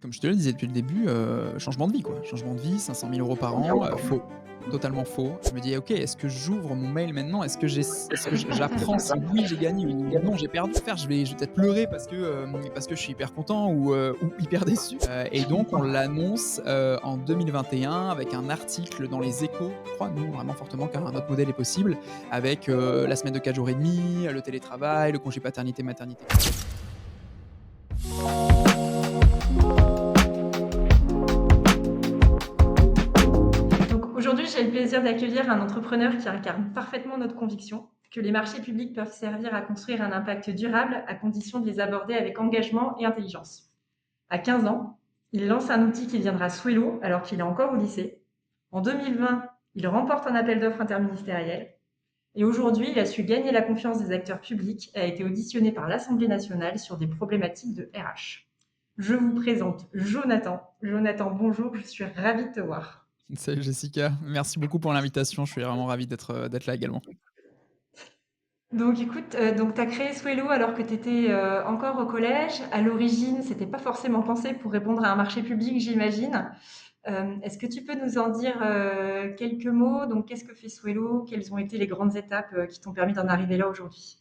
Comme je te le disais depuis le début, changement de vie, quoi. Changement de vie, 500 000 € par an, faux. Totalement faux. Je me dis: «OK, est-ce que j'ouvre mon mail maintenant? Est-ce que j'apprends si oui, j'ai gagné ou non, j'ai perdu?» Faire, je vais peut-être pleurer parce que je suis hyper content ou hyper déçu. Et donc on l'annonce, en 2021 avec un article dans Les Échos. On croit, nous, vraiment fortement qu'un autre modèle est possible avec, la semaine de 4 jours et demi, le télétravail, le congé paternité, maternité. Donc aujourd'hui, j'ai le plaisir d'accueillir un entrepreneur qui incarne parfaitement notre conviction que les marchés publics peuvent servir à construire un impact durable à condition de les aborder avec engagement et intelligence. À 15 ans, il lance un outil qui deviendra Swelo alors qu'il est encore au lycée. En 2020, il remporte un appel d'offres interministériel. Et aujourd'hui, il a su gagner la confiance des acteurs publics et a été auditionné par l'Assemblée nationale sur des problématiques de RH. Je vous présente Jonathan. Jonathan, bonjour, je suis ravie de te voir. Salut Jessica, merci beaucoup pour l'invitation, je suis vraiment ravi d'être là également. Donc écoute, donc tu as créé Swelo alors que tu étais, encore au collège. À l'origine, c'était pas forcément pensé pour répondre à un marché public, j'imagine. Est-ce que tu peux nous en dire, quelques mots? Donc qu'est-ce que fait Swelo? Quelles ont été les grandes étapes, qui t'ont permis d'en arriver là aujourd'hui?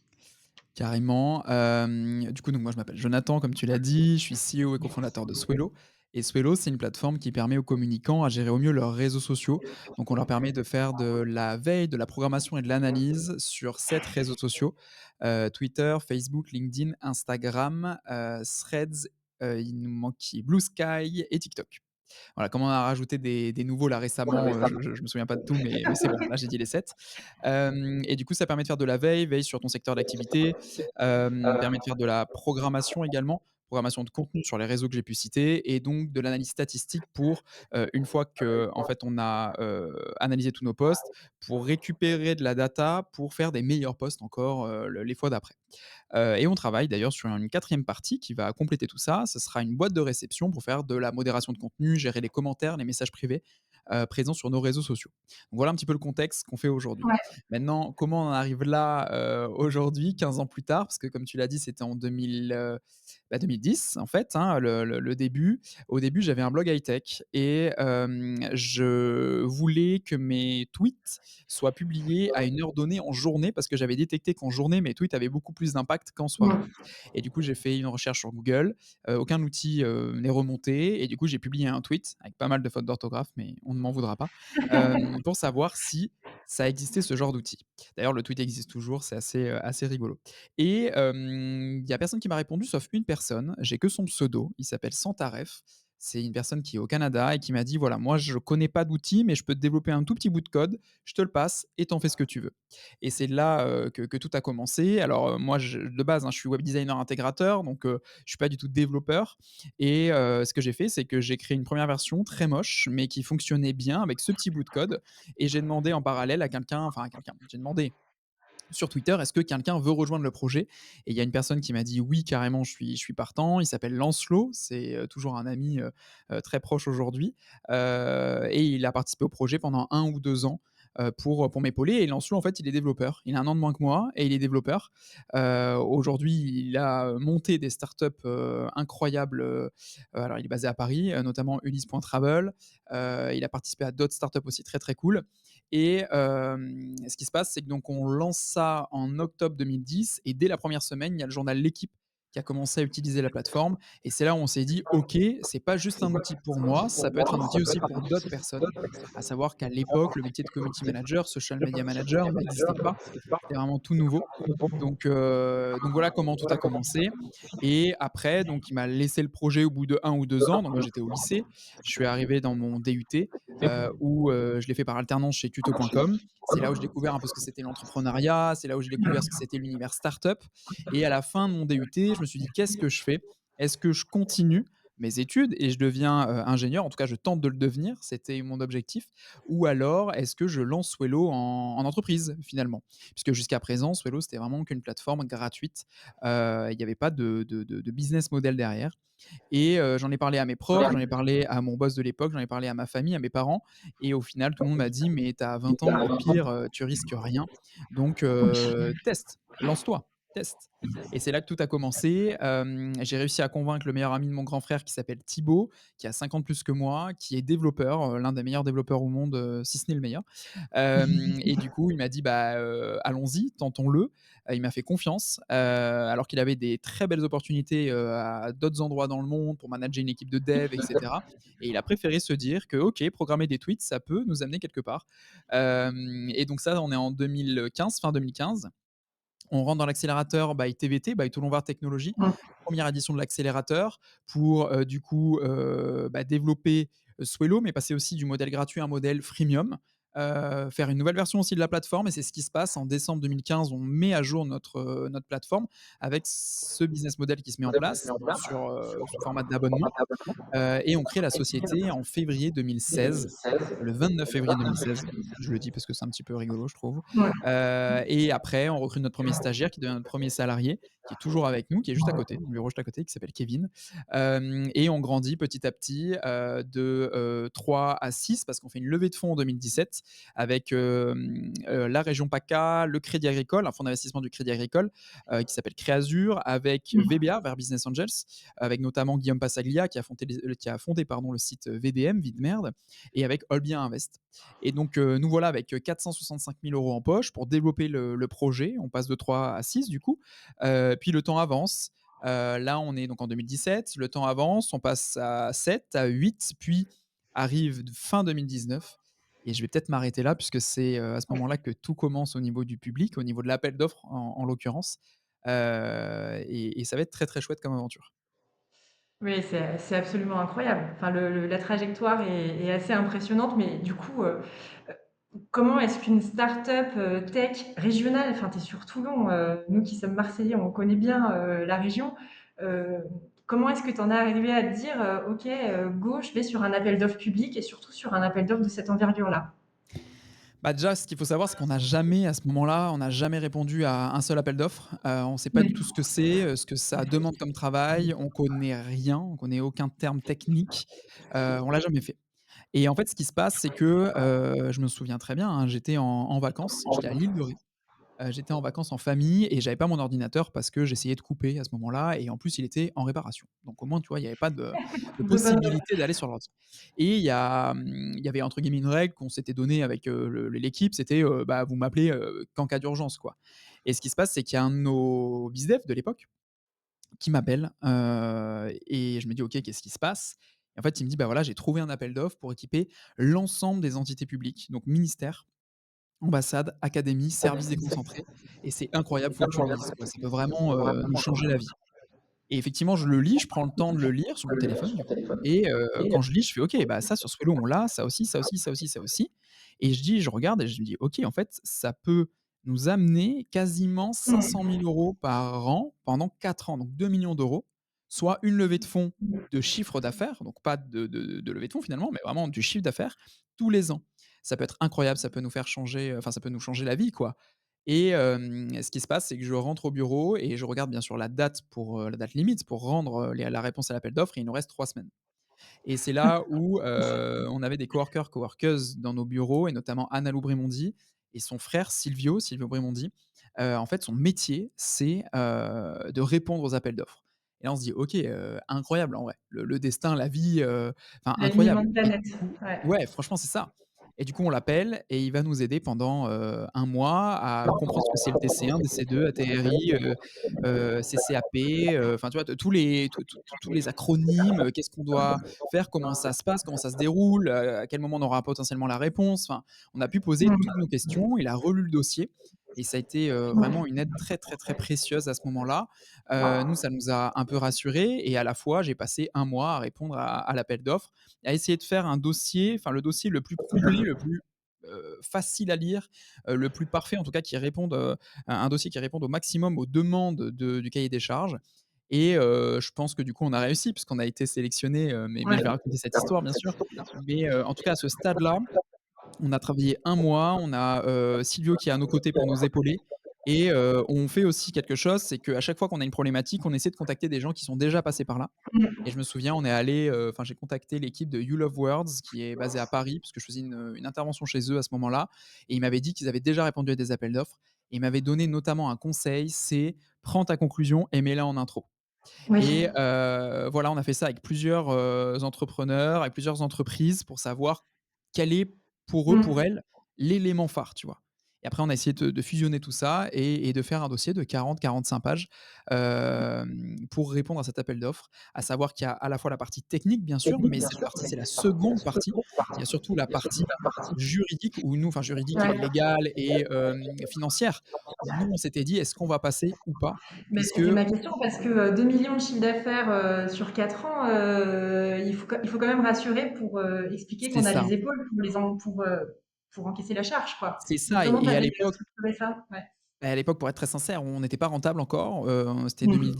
Carrément, du coup, donc moi je m'appelle Jonathan comme tu l'as dit, je suis CEO et cofondateur de Swelo et Swelo, c'est une plateforme qui permet aux communicants à gérer au mieux leurs réseaux sociaux. Donc on leur permet de faire de la veille, de la programmation et de l'analyse sur 7 réseaux sociaux, Twitter, Facebook, LinkedIn, Instagram, Threads, il nous manque qui? Blue Sky et TikTok. Voilà, comme on a rajouté des nouveaux là récemment, je me souviens pas de tout, mais c'est bon, là j'ai dit les 7. Et du coup, ça permet de faire de la veille, veille sur ton secteur d'activité, permet de faire de la programmation également, programmation de contenu sur les réseaux que j'ai pu citer et donc de l'analyse statistique pour, une fois qu'en fait on a, analysé tous nos posts, pour récupérer de la data pour faire des meilleurs posts encore, le les fois d'après. Et on travaille d'ailleurs sur une quatrième partie qui va compléter tout ça. Ce sera une boîte de réception pour faire de la modération de contenu, gérer les commentaires, les messages privés, présents sur nos réseaux sociaux. Donc voilà un petit peu le contexte qu'on fait aujourd'hui. Ouais. Maintenant, comment on en arrive là, aujourd'hui, 15 ans plus tard? Parce que comme tu l'as dit, c'était en 2010 en fait, hein, le début. Au début, j'avais un blog high-tech et je voulais que mes tweets soient publiés à une heure donnée en journée parce que j'avais détecté qu'en journée, mes tweets avaient beaucoup plus d'impact qu'en soirée. Mmh. Et du coup, j'ai fait une recherche sur Google, aucun outil, n'est remonté et du coup, j'ai publié un tweet avec pas mal de fautes d'orthographe, mais on ne m'en voudra pas, pour savoir si ça existait ce genre d'outil. D'ailleurs, le tweet existe toujours, c'est assez rigolo et il y a personne qui m'a répondu sauf une personne, j'ai que son pseudo, il s'appelle Santaref. C'est une personne qui est au Canada et qui m'a dit: «Voilà, moi je connais pas d'outil, mais je peux te développer un tout petit bout de code, je te le passe et tu en fais ce que tu veux». Et c'est là, que tout a commencé. Alors, moi de base, hein, je suis web designer intégrateur, donc je suis pas du tout développeur et ce que j'ai fait, c'est que j'ai créé une première version très moche, mais qui fonctionnait bien avec ce petit bout de code et j'ai demandé en parallèle à quelqu'un, j'ai demandé sur Twitter: «Est-ce que quelqu'un veut rejoindre le projet?» Et il y a une personne qui m'a dit: «Oui, carrément, je suis partant». Il s'appelle Lancelot, c'est, toujours un ami, très proche aujourd'hui, et il a participé au projet pendant 1 ou 2 ans, pour m'épauler et Lancelot, en fait, il est développeur. Il a 1 an de moins que moi et il est développeur. Aujourd'hui, il a monté des startups, incroyables, alors il est basé à Paris, notamment Ulysse.travel. Il a participé à d'autres startups aussi très, très cool et ce qui se passe, c'est que donc on lance ça en octobre 2010 et dès la première semaine, il y a le journal L'équipe qui a commencé à utiliser la plateforme et c'est là où on s'est dit: «OK, c'est pas juste un outil pour moi, ça peut être un outil aussi pour d'autres personnes». À savoir qu'à l'époque, le métier de community manager, social media manager n'existait pas. C'était vraiment tout nouveau. Donc voilà comment tout a commencé et après donc il m'a laissé le projet au bout de 1 ou 2 ans, donc moi j'étais au lycée. Je suis arrivé dans mon DUT, où, je l'ai fait par alternance chez tuto.com. C'est là où j'ai découvert un peu ce que c'était l'entrepreneuriat, c'est là où j'ai découvert ce que c'était l'univers startup et à la fin de mon DUT, je me suis dit: «Qu'est-ce que je fais? Est-ce que je continue mes études et je deviens, ingénieur?» En tout cas, je tente de le devenir, c'était mon objectif. Ou alors est-ce que je lance Swelo en entreprise finalement? Puisque jusqu'à présent, Swelo, c'était vraiment qu'une plateforme gratuite, il n'y avait pas de business model derrière et j'en ai parlé à mes profs, j'en ai parlé à mon boss de l'époque, j'en ai parlé à ma famille, à mes parents et au final, tout le monde m'a dit: «Mais tu as 20 ans, au pire, tu risques rien, donc teste, lance-toi». test. Et c'est là que tout a commencé. J'ai réussi à convaincre le meilleur ami de mon grand frère qui s'appelle Thibaut, qui a 5 ans de plus que moi, qui est développeur, l'un des meilleurs développeurs au monde, si ce n'est le meilleur. Et du coup, il m'a dit: «Bah, allons-y, tentons-le». Il m'a fait confiance, alors qu'il avait des très belles opportunités, à d'autres endroits dans le monde pour manager une équipe de dev et cetera, et il a préféré se dire que: «OK, programmer des tweets, ça peut nous amener quelque part». Et donc ça, on est en 2015, fin 2015. On rentre dans l'accélérateur by TVT, by Toulon-Var Technologies, Mmh. première édition de l'accélérateur pour, du coup, développer, Swello, mais passer aussi du modèle gratuit à un modèle freemium, faire une nouvelle version aussi de la plateforme, et c'est ce qui se passe en décembre 2015. On met à jour notre plateforme avec ce business model qui se met en place sur, sous format d'abonnement. Et on crée la société en février 2016, le 29 février 2016. Je le dis parce que c'est un petit peu rigolo, je trouve. Ouais. Et après, on recrute notre premier stagiaire qui devient notre premier salarié, qui est toujours avec nous, qui est juste à côté, dans le bureau juste à côté, qui s'appelle Kevin. Et on grandit petit à petit, de 3 à 6 parce qu'on fait une levée de fonds en 2017 avec la région PACA, le Crédit Agricole, un fonds d'investissement du Crédit Agricole, qui s'appelle Créazur, avec VBA, Vers Business Angels, avec notamment Guillaume Passaglia qui a fondé pardon, le site VDM, Vide Merde, et avec Olbia Invest. Et donc, nous voilà avec 465 000 euros en poche pour développer le projet. On passe de 3 à 6 du coup. Puis le temps avance. Là, on est donc en 2017. Le temps avance. On passe à 7, à 8, puis arrive fin 2019. Et je vais peut-être m'arrêter là, puisque c'est à ce moment-là que tout commence au niveau du public, au niveau de l'appel d'offres en l'occurrence. Et ça va être très très chouette comme aventure. Oui, c'est absolument incroyable. Enfin, la trajectoire est assez impressionnante, mais du coup, comment est-ce qu'une start-up, tech régionale, enfin, tu es sur Toulon, nous qui sommes Marseillais, on connaît bien, la région. Heu, Comment est-ce que tu en es arrivé à te dire, «OK, go, je vais sur un appel d'offres public et surtout sur un appel d'offres de cette envergure-là»? Bah, déjà, ce qu'il faut savoir, c'est qu'on n'a jamais, à ce moment-là, on n'a jamais répondu à un seul appel d'offres. On ne sait pas du tout D'accord. ce que c'est, ce que ça demande comme travail. On connaît rien, on connaît aucun terme technique. On l'a jamais fait. Et en fait, ce qui se passe, c'est que, je me souviens très bien, hein, j'étais en vacances, j'étais à l'île de Ré. J'étais en vacances en famille et j'avais pas mon ordinateur parce que j'essayais de couper à ce moment-là, et en plus il était en réparation. Donc au moins, tu vois, il y avait pas de De bonnes raisons. possibilité d'aller sur l'ordi. Et il y avait entre guillemets une règle qu'on s'était donnée avec, l'équipe, c'était, bah, vous m'appelez, qu'en cas d'urgence, quoi. Et ce qui se passe, c'est qu'il y a un de nos bizdev de l'époque qui m'appelle, et je me dis: «OK, qu'est-ce qui se passe?» Et en fait, il me dit: «Bah, voilà, j'ai trouvé un appel d'offres pour équiper l'ensemble des entités publiques, donc ministère, ambassade, académie, services déconcentrés, et c'est incroyable, faut que tu le lises, quoi. Ça peut vraiment, nous changer la vie». Et effectivement, je le lis, je prends le temps de le lire sur mon téléphone du coup, et quand je lis, je fais: «OK, bah, ça sur Swello on l'a, ça aussi, ça aussi, ça aussi, ça aussi», et je regarde et je me dis: «OK, en fait, ça peut nous amener quasiment 500 Mmh. 000 € par an pendant 4 ans, donc 2 millions d'euros, soit une levée de fonds de chiffre d'affaires», donc pas de levée de fonds finalement, mais vraiment du chiffre d'affaires tous les ans. Ça peut être incroyable, ça peut nous faire changer, enfin ça peut nous changer la vie, quoi. Et ce qui se passe, c'est que je rentre au bureau et je regarde bien sûr la date limite pour rendre, la réponse à l'appel d'offres, et il nous reste 3 semaines. Et c'est là où, on avait des coworkers, coworkeuses dans nos bureaux, et notamment Anna Lou Brimondi et son frère Silvio Brimondi. En fait, son métier, c'est, de répondre aux appels d'offres. Et là, on se dit: «OK, incroyable en vrai, le destin, la vie, enfin L'alignement incroyable». de Et planètes. du coup Ouais. ouais, franchement, c'est ça. Et du coup, on l'appelle et il va nous aider pendant, 1 mois à comprendre ce que c'est le DC1, DC2, ATRI, CCAP, enfin, tu vois, tous les acronymes, qu'est-ce qu'on doit faire, comment ça se passe, comment ça se déroule, à quel moment on aura potentiellement la réponse. Enfin, on a pu poser toutes Mmh. nos questions, il a relu le dossier, et ça a été, vraiment une aide très, très, très précieuse à ce moment-là. Nous, ça nous a un peu rassurés, et à la fois, j'ai passé 1 mois à répondre à l'appel d'offres, à essayer de faire un dossier, enfin le dossier le plus complet, le plus, facile à lire, le plus parfait en tout cas, qui réponde, un dossier qui réponde au maximum aux demandes du cahier des charges. Et je pense que du coup on a réussi puisqu'on a été sélectionnés, mais Ouais. je vais raconter cette histoire bien sûr. Mais en tout cas à ce stade-là, on a travaillé 1 mois, on a, Silvio qui est à nos côtés pour nous épauler, et on fait aussi quelque chose, c'est qu'à chaque fois qu'on a une problématique, on essaie de contacter des gens qui sont déjà passés par là. Et je me souviens, on est allé, enfin j'ai contacté l'équipe de You Love Words qui est basée à Paris, parce que je faisais une intervention chez eux à ce moment-là, et ils m'avaient dit qu'ils avaient déjà répondu à des appels d'offres, et ils m'avaient donné notamment un conseil, c'est prends ta conclusion et mets-la en intro. Oui. Et voilà, on a fait ça avec plusieurs, entrepreneurs, avec plusieurs entreprises pour savoir quel est pour eux, pour Mmh. elles, l'élément phare, tu vois? Et après on a essayé de fusionner tout ça et de faire un dossier de 40-45 pages, pour répondre à cet appel d'offres. À savoir qu'il y a à la fois la partie technique bien sûr, mais cette partie, c'est la seconde partie. Il y a surtout la partie juridique où nous enfin juridique et Ouais. légale et financière, où nous on s'était dit: «Est-ce qu'on va passer ou pas?» Mais puisque c'était ma question parce que, 2 000 000 de chiffre d'affaires, sur 4 ans, il faut quand même rassurer pour, expliquer c'est qu'on a ça. les épaules pour encaisser la charge, quoi. C'est Donc ça comment tu et à avais, l'époque structuré ça? Ouais. à l'époque, pour être très sincère, on n'était pas rentable encore, c'était Mmh.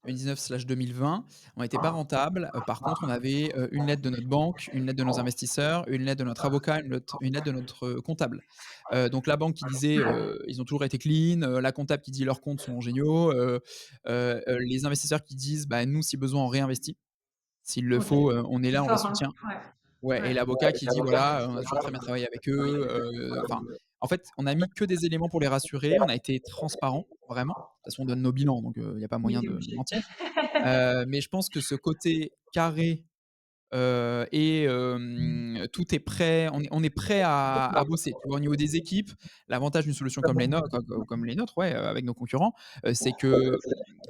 2019/2020. On n'était pas rentable, par contre, on avait, une lettre de notre banque, une lettre de nos investisseurs, une lettre de notre avocat, une lettre de notre, comptable. Donc la banque qui disait, ils ont toujours été clean, la comptable qui dit: «Leurs comptes sont géniaux», les investisseurs qui disent: «Bah, nous, si besoin, on réinvestit. S'il le OK. faut, on est C'est là, on les fort, hein? soutient». Ouais. Ouais et Ouais. l'avocat qui dit: «Voilà, on a toujours très bien travaillé avec eux», enfin, en fait, on a mis que des éléments pour les rassurer. On a été transparents, vraiment. De toute façon, on donne nos bilans, donc il y a pas Oui, moyen tu es de obligé. mentir. Mais je pense que ce côté carré, et tout est prêt, on est prêt à bosser, tu vois? Au niveau des équipes, l'avantage d'une solution comme comme les nôtres, ouais, avec nos concurrents, c'est que,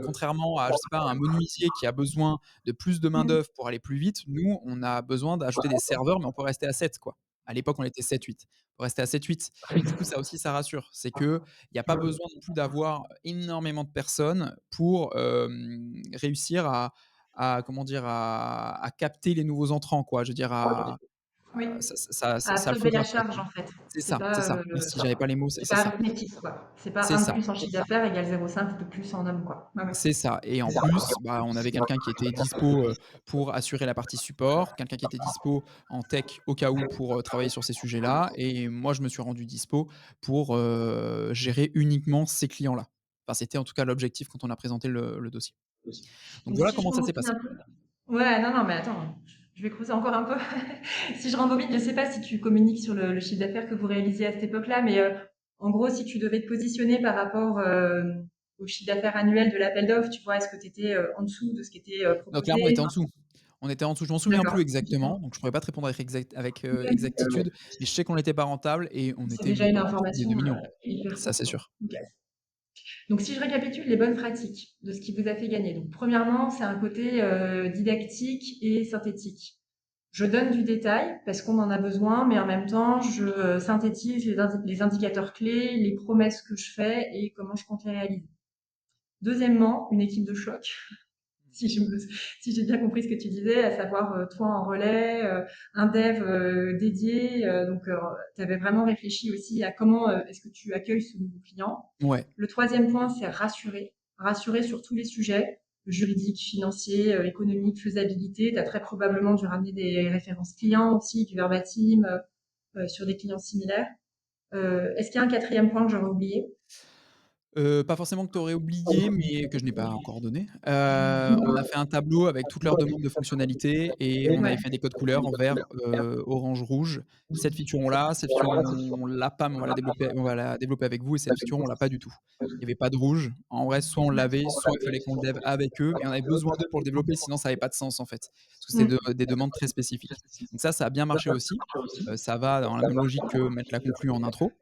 contrairement à, je sais pas, un menuisier qui a besoin de plus de Mmh. main-d'œuvre pour aller plus vite, nous, on a besoin d'ajouter des serveurs, mais on peut rester à 7 quoi. À l'époque, on était 7-8. On peut rester à 7-8 et du coup, ça aussi, ça rassure. C'est qu'il y a pas besoin non plus d'avoir énormément de personnes pour, réussir à comment dire? À capter les nouveaux entrants quoi. Je veux dire Oui. ça À ça le absorber la faudra pas charge, quoi. en fait. C'est c'est ça. Merci, j'avais pas les mots, C'est c'est pas ça. arithmétique, quoi. C'est pas C'est 1 de ça. plus en chiffre d'affaires égale 0,5 de plus en hommes, quoi. Ouais, ouais. C'est ça et en plus, bah, on avait quelqu'un qui était dispo, pour assurer la partie support, quelqu'un qui était dispo en tech au cas où pour, travailler sur ces sujets-là et moi je me suis rendu dispo pour, gérer uniquement ces clients-là. Enfin, c'était en tout cas l'objectif quand on a présenté le dossier. Donc Donc voilà si je comment ça s'est rembobine passé. un peu, ouais, non, non, mais attends, je vais creuser encore un peu. Si je rembobine, je sais pas si tu communiques sur le chiffre d'affaires que vous réalisiez à cette époque-là, mais, en gros, si tu devais te positionner par rapport, au chiffre d'affaires annuel de l'appel d'offres, tu vois, est-ce que tu étais, en dessous de ce qui était, Donc clairement, on était proposé? en dessous. On était en dessous. Je m'en souviens plus D'accord. exactement, donc je pourrais pas te répondre avec, OK. exactitude, mais je sais qu'on n'était pas rentable et on C'est était déjà une en dessous des information, 2 millions. hyper Ça, forte, c'est quoi. sûr. OK. Donc si je récapitule les bonnes pratiques de ce qui vous a fait gagner. Donc premièrement, c'est un côté, didactique et synthétique. Je donne du détail parce qu'on en a besoin, mais en même temps, je, synthétise les indicateurs clés, les promesses que je fais et comment je compte les réaliser. Deuxièmement, une équipe de choc. Si je me si j'ai bien compris ce que tu disais, à savoir, toi en relais, un dev, dédié, donc tu avais vraiment réfléchi aussi à comment, est-ce que tu accueilles ce nouveau client. Ouais. Le troisième point, c'est rassurer. Rassurer sur tous les sujets, juridiques, financiers, économiques, faisabilité. Tu as très probablement dû ramener des références clients aussi, du verbatim, sur des clients similaires. Est-ce qu'il y a un quatrième point que j'aurais oublié? Pas forcément que tu aurais oublié, mais que je n'ai pas encore donné. On a fait un tableau avec toutes leurs demandes de fonctionnalités et on avait Ouais. fait des codes couleurs en vert, orange, rouge. Cette feature on l'a, cette feature on l'a pas, mais on va la développer avec vous et cette feature on l'a pas du tout. Il y avait pas de rouge. En vrai, soit on l'avait, soit il fallait qu'on le dev avec eux, mais on avait besoin d'eux pour le développer, sinon ça avait pas de sens en fait. Parce que c'est Mmh. des demandes très spécifiques. Donc ça a bien marché aussi. Ça va dans la même logique que mettre la conclue en intro.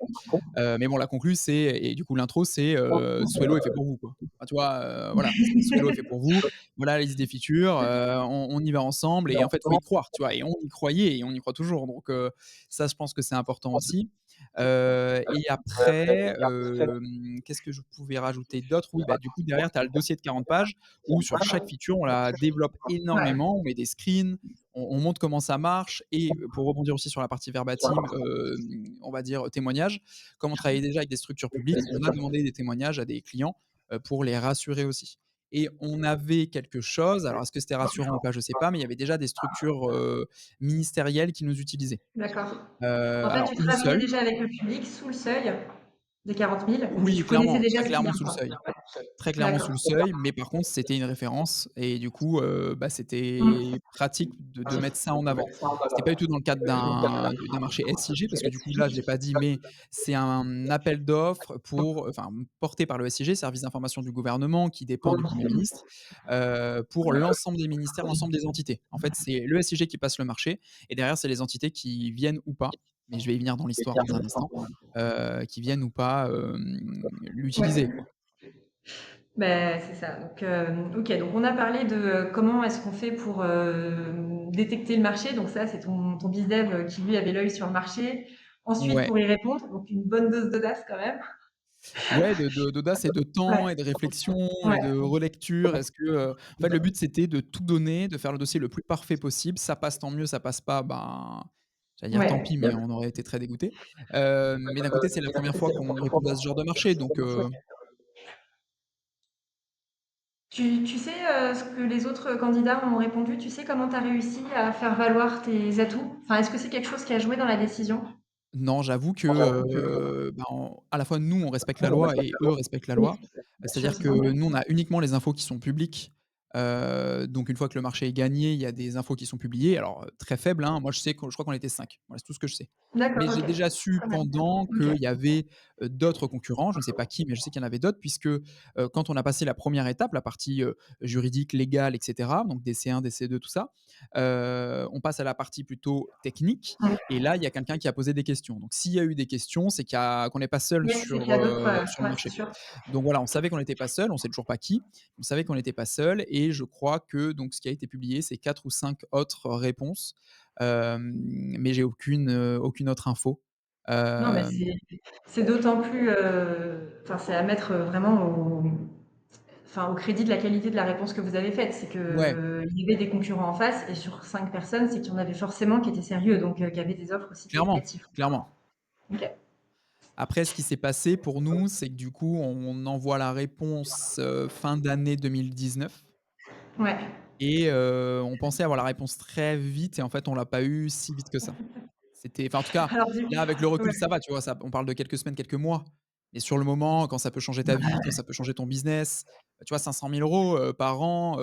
Mais bon, la conclue, c'est et du coup, l'intro, c'est, Swello est fait pour vous, quoi. Enfin, tu vois, voilà, c'est Swello est fait pour vous. Voilà la liste des features, on y va ensemble et en fait, faut y croire, tu vois? Et on y croyait et on y croit toujours donc ça, je pense que c'est important aussi. Et après, qu'est-ce que je pouvais rajouter d'autre? Oui, bah, du coup, derrière, tu as le dossier de 40 pages où sur chaque feature, on la développe Ouais. énormément. On met des screens, on montre comment ça marche et pour rebondir aussi sur la partie verbatim, on va dire témoignage, comme on travaillait déjà avec des structures publiques, on a demandé des témoignages à des clients, pour les rassurer aussi et on avait quelque chose, alors est-ce que c'était rassurant ou pas, je sais pas, mais il y avait déjà des structures, ministérielles qui nous utilisaient. D'accord. En fait, Alors tu une travaillais seule, déjà avec le public sous le seuil Des 40 000, mais Oui, tu connaissais clairement, déjà très ce clairement client, sous le quoi? seuil. Très clairement sous D'accord. le seuil, mais par contre, c'était une référence et du coup, bah, Mmh. c'était pratique de mettre ça en avant. C'était pas du tout dans le cadre d'un marché SIG parce que du coup, là, je l'ai pas dit, mais c'est un appel d'offres pour enfin, porté par le SIG, Service d'information du gouvernement, qui dépend du Premier ministre, pour l'ensemble des ministères, l'ensemble des entités. En fait, c'est le SIG qui passe le marché et derrière, c'est les entités qui viennent ou pas, mais je vais y venir dans l'histoire dans un instant, qui viennent ou pas, l'utiliser, Ouais. quoi. Beh, c'est ça. Donc, OK, donc on a parlé de, comment est-ce qu'on fait pour, détecter le marché. Donc ça, c'est ton bizdev, qui lui avait l'œil sur le marché. Ensuite, Ouais. pour y répondre, donc une bonne dose d'audace quand même. Ouais, d'audace et de Ouais, temps et de réflexion et ouais, de relecture. Est-ce que, en fait, le but, c'était de tout donner, de faire le dossier le plus parfait possible. Ça passe, tant mieux, ça passe pas, ben, j'allais dire tant ouais. pis, mais on aurait été très dégoûtés. Mais d'un côté, c'est la première fois qu'on répondait à ce genre de marché, donc Tu sais, ce que les autres candidats ont répondu? Tu sais comment tu as réussi à faire valoir tes atouts? Enfin, est-ce que c'est quelque chose qui a joué dans la décision? non, j'avoue que, ben, à la fois nous, on respecte la loi et eux respectent la loi. Bien sûr, C'est-à-dire c'est que normal. nous, on a uniquement les infos qui sont publiques. Donc une fois que le marché est gagné, il y a des infos qui sont publiées. Alors, très faibles, hein. Moi, je crois qu'on était 5. Voilà, c'est tout ce que je sais. Mais D'accord, j'ai OK. déjà su Pas mal. pendant OK. qu'il y avait, d'autres concurrents, je ne sais pas qui, mais je sais qu'il y en avait d'autres puisque, quand on a passé la première étape, la partie, juridique, légale et cetera, donc DC1, DC2, tout ça, on passe à la partie plutôt technique Mmh. et là, il y a quelqu'un qui a posé des questions. Donc s'il y a eu des questions, c'est qu'on n'est pas seul Oui, c'est qu'il y a d'autres, sur le ouais, c'est marché. sûr. Donc voilà, on savait qu'on n'était pas seul, on sait toujours pas qui, on savait qu'on n'était pas seul et je crois que donc ce qui a été publié, c'est 4 ou 5 autres réponses, mais j'ai aucune autre info. Non, mais Hem, c'est d'autant plus, enfin, c'est à mettre, vraiment au crédit de la qualité de la réponse que vous avez faite. C'est qu'il ouais, y avait des concurrents en face et sur 5 personnes, c'est qu'il y en avait forcément qui étaient sérieux, donc qui avaient des offres aussi clairement, qualitatives. clairement. OK. Après ce qui s'est passé pour nous, c'est que du coup, on envoie la réponse, fin d'année 2019. Ouais. Et on pensait avoir la réponse très vite et en fait, on l'a pas eu si vite que ça. C'était enfin, en tout cas, Alors là, avec le ouais, recul, ça va, tu vois? Ça on parle de quelques semaines, quelques mois. Mais sur le moment, quand ça peut changer ta vie, quand ça peut changer ton business, tu vois? 500 000 € par an,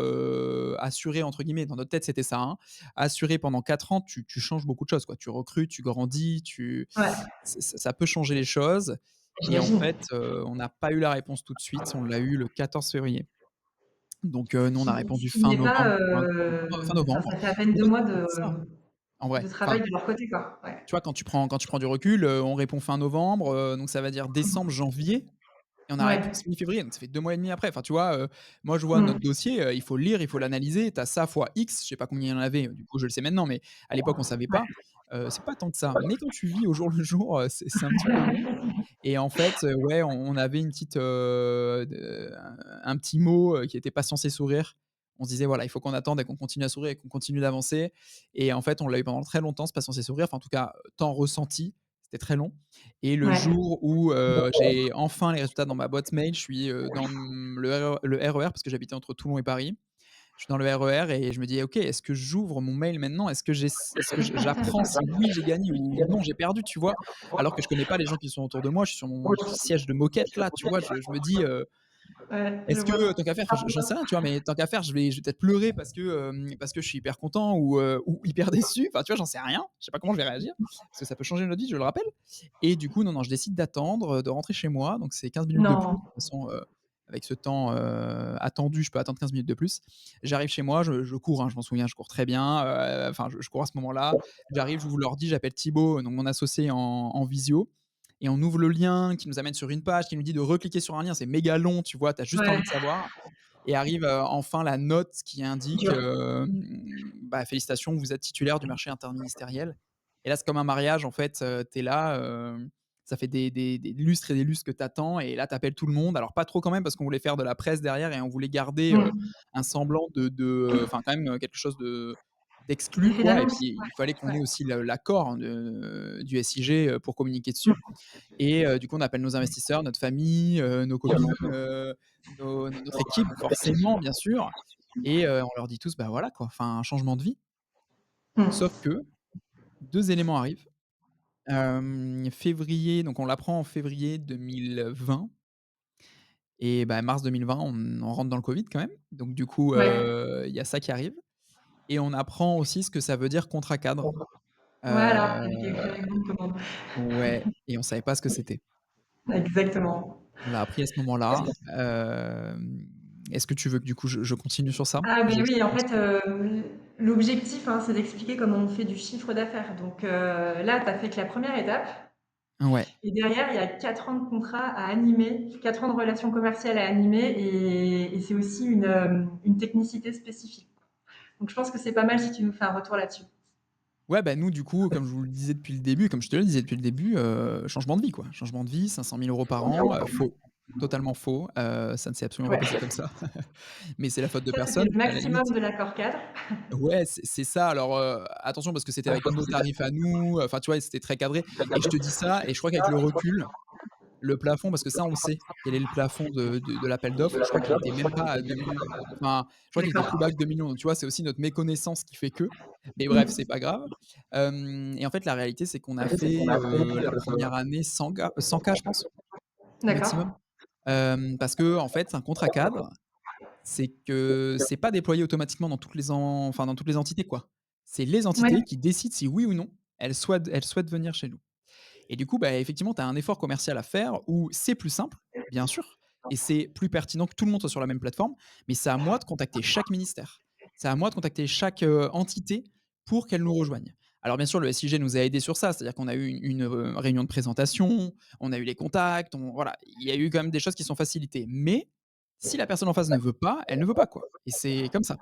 assurés entre guillemets, dans notre tête, c'était ça, hein. Assurés pendant 4 ans, tu changes beaucoup de choses, quoi. Tu recrutes, tu grandis, tu ouais, ça peut changer les choses et en j'imagine. fait, on n'a pas eu la réponse tout de suite. On l'a eu le 14 février. Donc nous, on a répondu Ce qui fin n'est pas, novembre pour l'instant. Fin enfin, novembre. ça fait à peine En 2 fait, mois c'est ça, en de vrai. Enfin, travail de leur côté, quoi. Ouais. tu vois, quand tu prends du recul, on répond fin novembre, donc ça va dire décembre, janvier et on a réponse Ouais. mi-février, donc ça fait 2 mois et demi après. Enfin, tu vois, moi, je vois notre Mmh. dossier, il faut le lire, il faut l'analyser. Tu as ça fois X, je sais pas combien il y en avait, du coup, je le sais maintenant, mais à l'époque, on savait pas. Ouais. C'est pas tant que ça. Mais quand tu vis au jour le jour, c'est un petit peu long et en fait, ouais, on avait une petite, un petit mot, qui était pas censé sourire. On se disait: «Voilà, il faut qu'on attende et qu'on continue à sourire et qu'on continue d'avancer» et en fait, on l'a eu pendant très longtemps, c'est pas censé sourire, enfin, en tout cas, temps ressenti, c'était très long et le Ouais. jour où, j'ai enfin les résultats dans ma boîte mail, je suis, dans, le RER parce que j'habitais entre Toulon et Paris. Je suis dans le RER et je me dis: «OK, est-ce que j'ouvre mon mail maintenant? Est-ce que j'apprends si oui, j'ai gagné ou non, j'ai perdu?» tu vois? Alors que je connais pas les gens qui sont autour de moi, je suis sur mon siège de moquette là, tu vois? Je me dis, Ouais, je est-ce vois. que, tant qu'à faire, enfin, j'en sais rien, tu vois? Mais tant qu'à faire, je vais peut-être pleurer parce que je suis hyper content ou hyper déçu. Enfin, tu vois, j'en sais rien. Je sais pas comment je vais réagir parce que ça peut changer notre vie, je le rappelle et du coup, non, non, je décide d'attendre, de rentrer chez moi, donc c'est 15 minutes de plus. De Non. toute façon, avec ce temps, attendu, je peux attendre 15 minutes de plus. J'arrive chez moi, je cours, hein, je m'en souviens, je cours très bien, enfin, je cours à ce moment-là. J'arrive, j'ouvre l'ordi, j'appelle Thibaut, donc mon associé en visio et on ouvre le lien qui nous amène sur une page, qui nous dit de recliquer sur un lien. C'est méga long, tu vois? Tu as juste Ouais, envie de savoir et arrive, enfin la note qui indique, dur. bah, félicitations, vous êtes titulaire du marché interministériel et là, c'est comme un mariage en fait, tu es là, ça fait des lustres et des lustres que tu attends et là, tu appelles tout le monde. Alors pas trop quand même parce qu'on voulait faire de la presse derrière et on voulait garder, Mmh. un semblant enfin quand même, quelque chose d'exclu D'effet quoi et d'annonce? puis il fallait qu'on Ouais. ait aussi l'accord du SIG, pour communiquer dessus. Et du coup, on appelle nos investisseurs, notre famille, nos copines, notre équipe forcément, bien sûr et on leur dit tous: «Bah, voilà quoi, enfin, un changement de vie». Mmh. Sauf que 2 éléments arrivent. Février, donc on l'apprend en février 2020 et bah, mars 2020, on rentre dans le covid quand même. Donc du coup, Ouais. il y a ça qui arrive et on apprend aussi ce que ça veut dire contrat cadre. Voilà, avec Heu, le règlement de commande. ouais et on savait pas ce que c'était. Exactement. On l'a appris à ce moment-là. Est-ce que tu veux que du coup je continue sur ça? Ah beh, oui, J'explique en un petit fait, peu? l'objectif, hein, c'est d'expliquer comment on fait du chiffre d'affaires. Donc, là, tu as fait que la première étape Ouais. et derrière, il y a 4 ans de contrat à animer, 4 ans de relations commerciales à animer et c'est aussi une technicité spécifique. Donc je pense que c'est pas mal si tu nous fais un retour là-dessus. Ouais, bah, nous, du coup, comme je vous le disais depuis le début, comme je te le disais depuis le début, changement de vie, quoi. Changement de vie, 500 000 € par an, faux. Totalement faux, ça ne s'est absolument pas Ouais. passé comme ça. Mais c'est la faute de Ça, c'était personne, le à la maximum limite. de l'accord cadre. Ouais, c'est ça. Alors, attention parce que c'était avec nos tarifs à nous, enfin, tu vois? C'était très cadré et je te dis ça et je crois qu'avec le recul, le plafond parce que ça, on le sait, quel est le plafond de l'appel d'offres. Je crois qu'il était même pas à 2 000 000. Enfin, je crois qu'il était plus D'accord. bas que 2 000 000. Donc tu vois, c'est aussi notre méconnaissance qui fait que. Mais bref, c'est Mmh. pas grave. Et en fait, la réalité, c'est qu'on a fait, la première année 100 K, je pense, D'accord. maximum. Parce qu'en fait, un contrat cadre, c'est que c'est pas déployé automatiquement dans toutes les enfin, dans toutes les entités, quoi. C'est les entités Ouais. qui décident si oui ou non elles souhaitent venir chez nous. Et du coup, bah, effectivement, tu as un effort commercial à faire où c'est plus simple, bien sûr, et c'est plus pertinent que tout le monde soit sur la même plateforme, mais c'est à moi de contacter chaque ministère. C'est à moi de contacter chaque, entité pour qu'elle nous rejoigne. Alors bien sûr, le SIG nous a aidés sur ça, c'est-à-dire qu'on a eu une réunion de présentation, on a eu les contacts, voilà, il y a eu quand même des choses qui sont facilitées. Mais si la personne en face ne veut pas, elle ne veut pas, quoi, et c'est comme ça.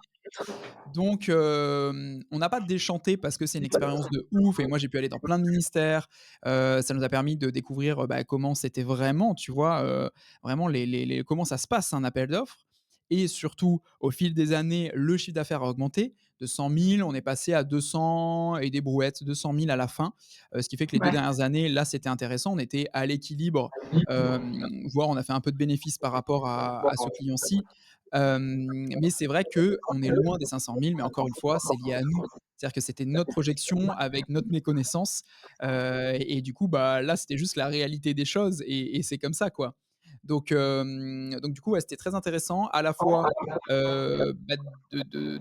Donc, on n'a pas déchanté parce que c'est une expérience de ouf et moi j'ai pu aller dans plein de ministères. Ça nous a permis de découvrir, bah, comment c'était vraiment, tu vois? Vraiment les comment ça se passe un appel d'offres et surtout au fil des années, le chiffre d'affaires a augmenté. De 100 000, on est passé à 200 et des brouettes, 200 000 à la fin. Ce qui fait que les 2 Ouais. dernières années, là, c'était intéressant. On était à l'équilibre, voire on a fait un peu de bénéfice par rapport à ce client-ci. Mais c'est vrai qu'on est loin des 500 000, mais encore une fois, c'est lié à nous. C'est-à-dire que c'était notre projection avec notre méconnaissance, et du coup, bah, là, c'était juste la réalité des choses et c'est comme ça, quoi. Donc du coup, ouais, c'était très intéressant à la fois, bah,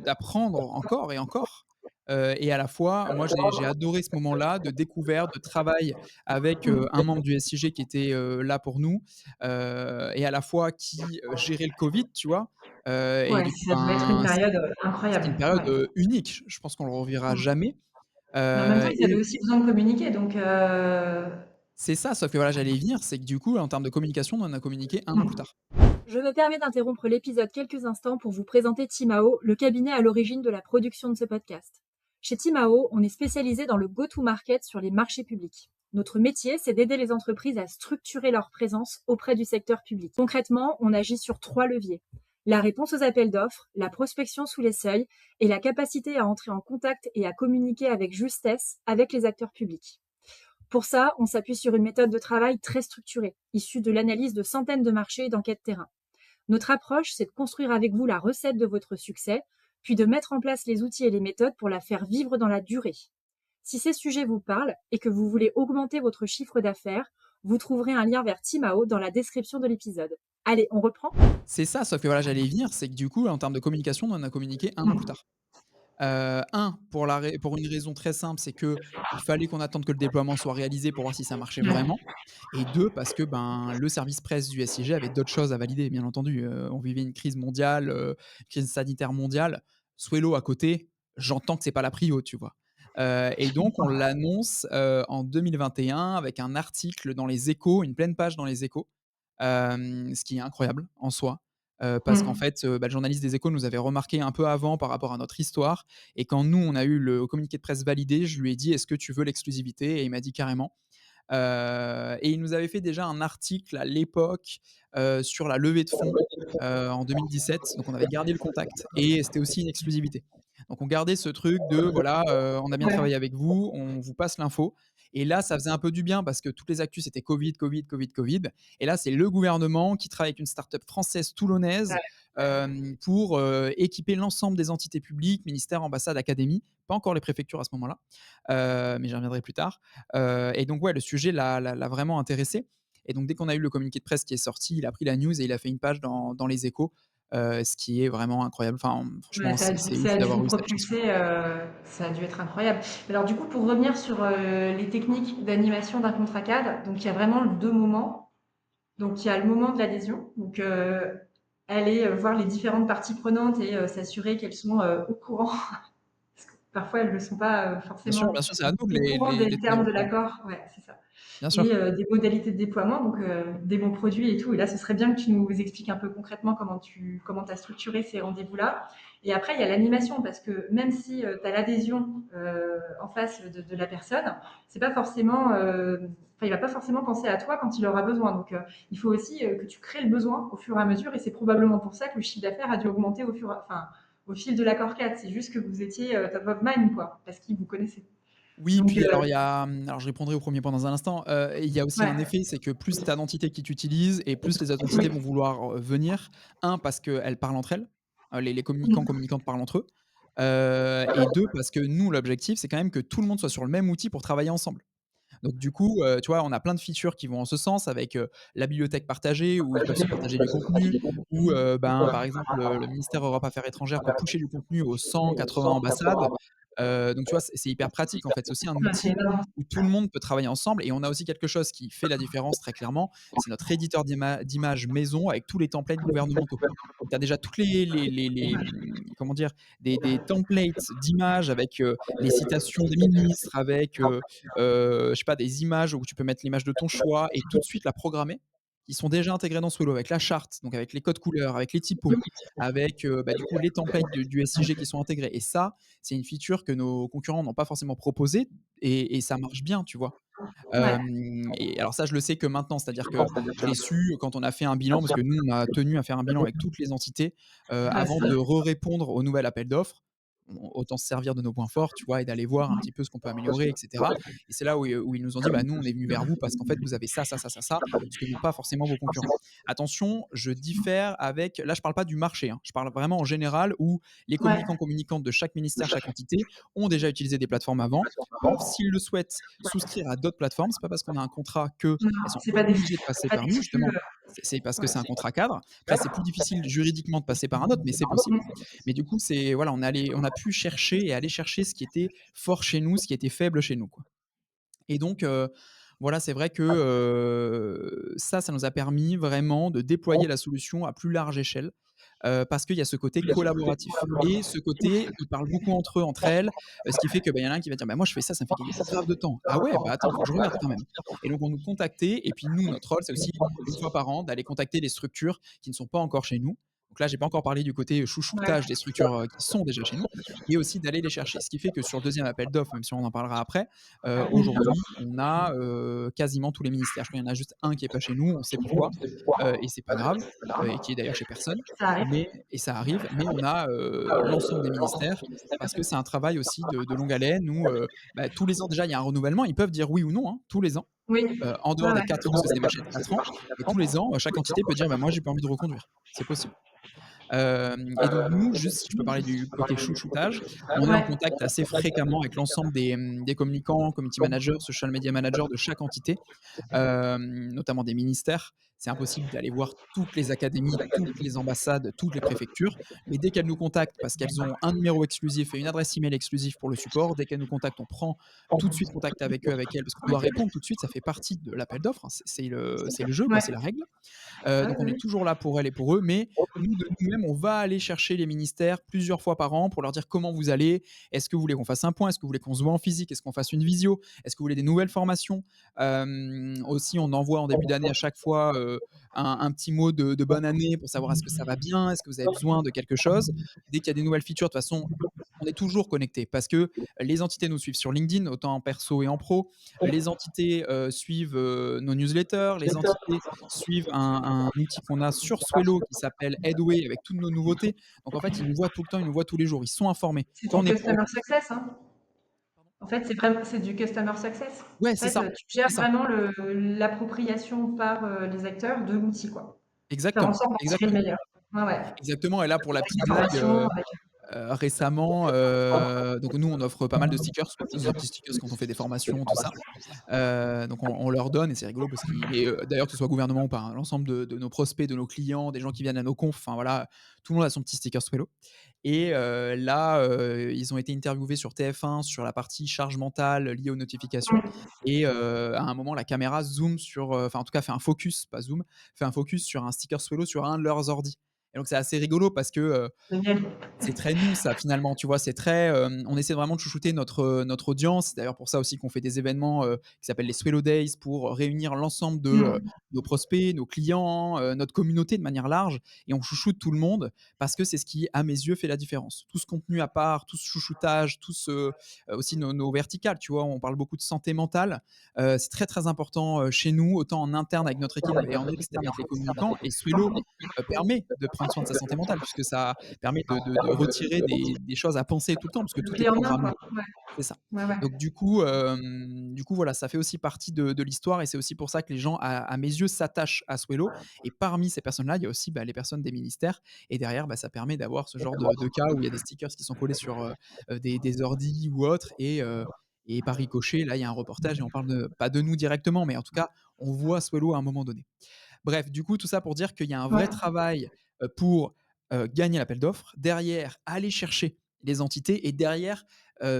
d'apprendre encore et encore, et à la fois, moi, j'ai adoré ce moment-là de découverte, de travail avec, un membre du SIG qui était, là pour nous, et à la fois qui, gérait le covid, tu vois? Et Ouais, du coup, ça devait être une ben, période, c'était une incroyable. période, Ouais. unique. Je pense qu'on le revivra Mmh. jamais, Mais en même temps, ils avaient et aussi besoin de communiquer donc c'est ça, sauf que voilà, j'allais y venir, c'est que du coup, en termes de communication, on en a communiqué 1 an plus mmh. tard. Je me permets d'interrompre l'épisode quelques instants pour vous présenter Timao, le cabinet à l'origine de la production de ce podcast. Chez Timao, on est spécialisé dans le go-to-market sur les marchés publics. Notre métier, c'est d'aider les entreprises à structurer leur présence auprès du secteur public. Concrètement, on agit sur 3 leviers. La réponse aux appels d'offres, la prospection sous les seuils et la capacité à entrer en contact et à communiquer avec justesse avec les acteurs publics. Pour ça, on s'appuie sur une méthode de travail très structurée, issue de l'analyse de centaines de marchés et d'enquêtes terrain. Notre approche, c'est de construire avec vous la recette de votre succès, puis de mettre en place les outils et les méthodes pour la faire vivre dans la durée. Si ces sujets vous parlent et que vous voulez augmenter votre chiffre d'affaires, vous trouverez un lien vers Timao dans la description de l'épisode. Allez, on reprend. C'est ça, sauf que voilà, j'allais y venir, c'est que du coup, en termes de communication, on en a communiqué 1 an plus Mmh. tard. 1 pour une raison très simple, c'est que il fallait qu'on attende que le déploiement soit réalisé pour voir si ça marchait Ouais. vraiment, et 2 parce que, ben, le service presse du SIG avait d'autres choses à valider, bien entendu. On vivait une crise mondiale, crise sanitaire mondiale. Swello à côté, j'entends que c'est pas la prio, tu vois? Et donc on l'annonce, en 2021 avec un article dans Les Échos, une pleine page dans Les Échos, ce qui est incroyable en soi. Parce qu'en Mmh. fait, bah, le journaliste des Échos nous avait remarqué un peu avant par rapport à notre histoire, et quand nous, on a eu le communiqué de presse validé, je lui ai dit: «Est-ce que tu veux l'exclusivité?» Et il m'a dit: «Carrément». Et il nous avait fait déjà un article à l'époque, sur la levée de fonds, en 2017, donc on avait gardé le contact et c'était aussi une exclusivité. Donc on gardait ce truc de voilà, on a bien Ouais. travaillé avec vous, on vous passe l'info, et là, ça faisait un peu du bien parce que toutes les actus, c'était covid, covid, covid, covid, et là, c'est le gouvernement qui travaille avec une start-up française toulonnaise, pour, équiper l'ensemble des entités publiques, ministères, ambassades, académies, pas encore les préfectures à ce moment-là, mais j'y reviendrai plus tard. Et donc ouais, le sujet l'a vraiment intéressé et donc dès qu'on a eu le communiqué de presse qui est sorti, il a pris la news et il a fait une page dans Les Échos, ce qui est vraiment incroyable. Enfin, Ouais, franchement, c'est ouf ça a dû d'avoir vous eu cette chance, quoi. propulser, ça a dû être incroyable. Alors du coup, pour revenir sur, les techniques d'animation d'un contrat cadre, donc il y a vraiment 2 moments. Donc il y a le moment de l'adhésion, donc aller, voir les différentes parties prenantes et s'assurer qu'elles sont, au courant, parce que parfois elles ne le sont pas, forcément Bien sûr, c'est à nous de au courant des les tenir termes au de courant. l'accord. Ouais, c'est ça. Bien Et sûr. des modalités de déploiement, donc des bons produits et tout. Et là, ce serait bien que tu nous expliques un peu concrètement comment tu as structuré ces rendez-vous-là. Et après, il y a l'animation, parce que même si tu as l'adhésion en face de la personne, c'est pas forcément, il va pas forcément penser à toi quand il aura besoin. Donc, il faut aussi que tu crées le besoin au fur et à mesure. Et c'est probablement pour ça que le chiffre d'affaires a dû augmenter au fil de l'accord 4. C'est juste que vous étiez top of mind, quoi, parce qu'ils vous connaissaient. Oui, Donc, puis alors il y a, alors je répondrai au premier point dans un instant, il y a aussi un ouais, effet, c'est que plus tu as d'entités qui t'utilisent et plus les autres entités vont oui. vouloir, venir. Un parce qu'elles parlent entre elles, les communicants, Mm. communicantes parlent entre eux, et 2 parce que nous l'objectif c'est quand même que tout le monde soit sur le même outil pour travailler ensemble. Donc du coup, tu vois, on a plein de features qui vont en ce sens avec, la bibliothèque partagée où ils peuvent se partager du contenu ou, ben, par exemple, le ministère Europe Affaires étrangères peut pusher du contenu aux 180 ambassades. Donc tu vois, c'est hyper pratique en fait. C'est aussi un Ouais, c'est outil énorme. où tout le monde peut travailler ensemble et on a aussi quelque chose qui fait la différence très clairement, c'est notre éditeur d'images maison avec tous les templates gouvernementaux. Donc tu as déjà toutes comment dire? Des templates d'images avec, les citations des ministres, avec, je sais pas, des images où tu peux mettre l'image de ton choix et tout de suite la programmer, qui sont déjà intégrés dans Swello avec la charte, donc avec les codes couleurs, avec les typos, avec, bah, du coup les templates du SIG qui sont intégrés et ça, c'est une feature que nos concurrents n'ont pas forcément proposée et ça marche bien, tu vois? Ouais. Et alors ça, je le sais que maintenant, c'est-à-dire que je l'ai su quand on a fait un bilan, parce que nous, on a tenu à faire un bilan avec toutes les entités, Ah, avant c'est de bien. répondre au nouvel appel d'offres. Autant se servir de nos points forts, tu vois? Et d'aller voir un petit peu ce qu'on peut améliorer et cetera et c'est là où ils nous ont dit: «Bah, nous, on est venus vers vous parce qu'en fait, vous avez ça, ça, ça, ça, ça, ce que n'ont pas forcément vos concurrents». Attention, je diffère avec là, je parle pas du marché, hein, je parle vraiment en général où les Ouais. communicants, communicantes de chaque ministère, chaque entité ont déjà utilisé des plateformes avant, peuvent, s'ils le souhaitent, souscrire à d'autres plateformes. C'est pas parce qu'on a un contrat qu'elles Non, sont c'est pas des obligées de passer pas par nous, d'exclus, justement. C'est parce que ouais. c'est un contrat cadre. Après, c'est plus difficile juridiquement de passer par un autre, mais c'est possible. Mais du coup, c'est voilà, on a pu chercher et aller chercher ce qui était fort chez nous, ce qui était faible chez nous, quoi. Et donc, voilà, c'est vrai que, ça nous a permis vraiment de déployer la solution à plus large échelle, parce qu'il y a ce côté collaboratif et ce côté, ils parlent beaucoup entre eux, entre elles, ce qui fait que, bah, il y en a un qui va dire: «Bah, moi je fais ça, ça me fait gagner grave de temps». «Ah ouais? Bah, attends, faut que je regarde quand même». Et donc on nous contactait et puis nous, notre rôle, c'est aussi une fois par an d'aller contacter les structures qui ne sont pas encore chez nous. Donc là, j'ai pas encore parlé du côté Ouais. chouchoutage des structures, qui sont déjà chez nous, mais aussi d'aller les chercher. Ce qui fait que sur le deuxième appel d'offres, même si on en parlera après, aujourd'hui, on a, quasiment tous les ministères. Je crois qu'il y en a juste un qui est pas chez nous, on sait pourquoi, et c'est pas grave, et qui est d'ailleurs chez personne. Ça arrive. Mais et ça arrive, mais on a, l'ensemble des ministères parce que c'est un travail aussi de longue haleine où, bah, tous les ans déjà, il y a un renouvellement. Ils peuvent dire oui ou non, hein, tous les ans, Oui. en Ouais, dehors des ouais. 4 ans, parce que c'est des marchés de 4 ans, mais tous les ans, chaque entité peut dire: «Bah, moi, j'ai pas envie de reconduire». C'est possible. Et donc nous, juste si je peux parler du côté chouchoutage, on est en Ouais. contact assez fréquemment avec l'ensemble des communicants, community managers, social media managers de chaque entité, notamment des ministères. C'est impossible d'aller voir toutes les académies, toutes les ambassades, toutes les préfectures, mais dès qu'elles nous contactent, parce qu'elles ont un numéro exclusif et une adresse email exclusive pour le support, dès qu'elles nous contactent, on prend tout de suite contact avec eux, avec elles, parce qu'on doit répondre tout de suite, ça fait partie de l'appel d'offres, hein, c'est le jeu, quoi, Ouais. c'est la règle. Ah Donc oui, on est oui. toujours là pour elles et pour eux, mais nous, de nous-mêmes, on va aller chercher les ministères plusieurs fois par an pour leur dire comment vous allez. Est-ce que vous voulez qu'on fasse un point? Est-ce que vous voulez qu'on se voit en physique? Est-ce qu'on fasse une visio? Est-ce que vous voulez des nouvelles formations? Aussi, on envoie en début d'année à chaque fois un petit mot de bonne année pour savoir est-ce que ça va bien? Est-ce que vous avez besoin de quelque chose? Dès qu'il y a des nouvelles features, de toute façon, on est toujours connecté parce que les entités nous suivent sur LinkedIn, autant en perso et en pro. Les entités suivent nos newsletters. Les entités suivent un outil qu'on a sur Swello qui s'appelle Headway avec toutes nos nouveautés. Donc en fait, ils nous voient tout le temps, ils nous voient tous les jours. Ils sont informés. C'est Quand du on n'est pas au customer success, hein. En fait, c'est du customer success. ouais, En c'est fait, ça, tu gères c'est ça. vraiment l'appropriation par, les acteurs de l'outil, quoi. Faire en Exactement, sorte d'en tirer le exactement. meilleur. Ouais, ouais. Exactement et là, pour la Avec petite blague, l'information, avec récemment, donc nous, on offre pas mal de stickers, tu sais, des petits stickers quand on fait des formations, tout ça. Donc on leur donne et c'est rigolo parce qu'ils mais d'ailleurs, que ce soit gouvernement ou pas, hein, l'ensemble de nos prospects, de nos clients, des gens qui viennent à nos confs, enfin voilà, tout le monde a son petit sticker Swello et là, ils ont été interviewés sur TF1 sur la partie charge mentale liée aux notifications mmh, et à un moment, la caméra zoom sur, enfin en tout cas fait un focus, pas zoom, fait un focus sur un sticker Swello sur un de leurs ordis et donc c'est assez rigolo parce que, génial. c'est très nous ça finalement, tu vois? C'est très, on essaie vraiment de chouchouter notre audience. C'est d'ailleurs pour ça aussi qu'on fait des événements, qui s'appellent les Swello Days pour réunir l'ensemble de, Mmh. nos prospects, nos clients, notre communauté de manière large et on chouchoute tout le monde parce que c'est ce qui, à mes yeux, fait la différence. Tout ce contenu à part, tout ce chouchoutage, tout ce, aussi nos verticales, tu vois? On parle beaucoup de santé mentale, c'est très, très important, chez nous, autant en interne avec notre équipe et en externe avec les communicants et Swello, permet de prendre soin de sa santé mentale puisque ça permet de retirer des choses à penser tout le temps, parce que Une tout est clé en main, programmé. quoi. Ouais, C'est ça. ouais, ouais. Donc du coup, voilà, ça fait aussi partie de l'histoire et c'est aussi pour ça que les gens, à mes yeux, s'attachent à Swello et parmi ces personnes-là, il y a aussi, bah, les personnes des ministères et derrière, bah, ça permet d'avoir ce genre de cas où il y a des stickers qui sont collés sur, des ordis ou autres et par ricochet, là, il y a un reportage et on parle de pas de nous directement, mais en tout cas, on voit Swello à un moment donné. Bref, du coup, tout ça pour dire qu'il y a un vrai Ouais. travail, pour, gagner l'appel d'offres, derrière aller chercher les entités et derrière,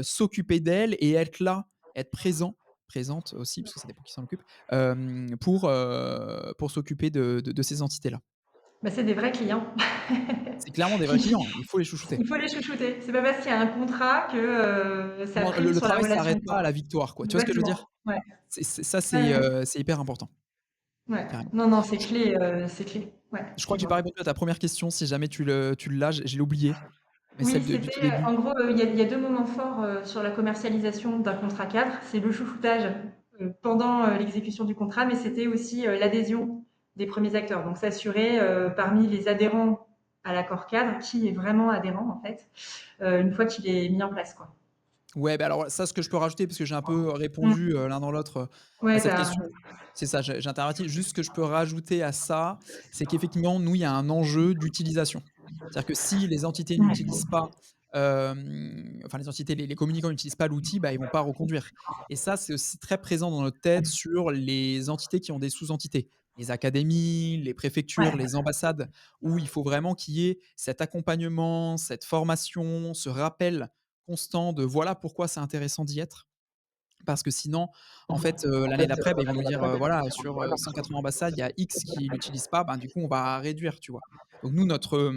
s'occuper d'elles et être là, être présent, présente aussi, parce que ça dépend qui s'en occupe, pour s'occuper de ces entités-là. Bah, c'est des vrais clients. C'est clairement des vrais Qui clients, il faut les chouchouter. il faut les chouchouter. C'est pas parce qu'il y a un contrat que, ça Non, le prime le sur la travail relation, s'arrête pas quoi. à la victoire, quoi. Tu vois ce que je veux dire? Exactement. Ouais. C'est ça, Ouais, ouais. c'est hyper important, Ouais. carrément. Non, non, c'est clé, c'est clé. Ouais, Je crois je que j'ai pas vois. répondu à ta première question, si jamais tu l'as, je l'ai oubliée, mais Oui, celle du tout c'était, début. en gros, il y a 2 moments forts, sur la commercialisation d'un contrat cadre. C'est le chouchoutage, pendant, l'exécution du contrat, mais c'était aussi, l'adhésion des premiers acteurs. Donc s'assurer, parmi les adhérents à l'accord cadre, qui est vraiment adhérent, en fait, une fois qu'il est mis en place, quoi. Ouais, bah, alors ça, ce que je peux rajouter, parce que j'ai un peu répondu, Mmh. l'un dans l'autre, à Ouais, tu cette question. as C'est ça, j'ai interverti. Juste ce que je peux rajouter à ça, c'est qu'effectivement, nous, il y a un enjeu d'utilisation. C'est-à-dire que si les entités n'utilisent ouais. pas, enfin les entités, les communicants n'utilisent pas l'outil, bah, ils vont pas reconduire. Et ça, c'est aussi très présent dans notre tête sur les entités qui ont des sous-entités. Les académies, les préfectures, Ouais. les ambassades, où il faut vraiment qu'il y ait cet accompagnement, cette formation, ce rappel constant de voilà pourquoi c'est intéressant d'y être. Parce que sinon, en fait, l'année d'après, bah, ils vont nous dire, voilà, sur, 180 ambassades, il y a X qui l'utilisent pas, ben, du coup, on va réduire, tu vois? Donc nous, notre,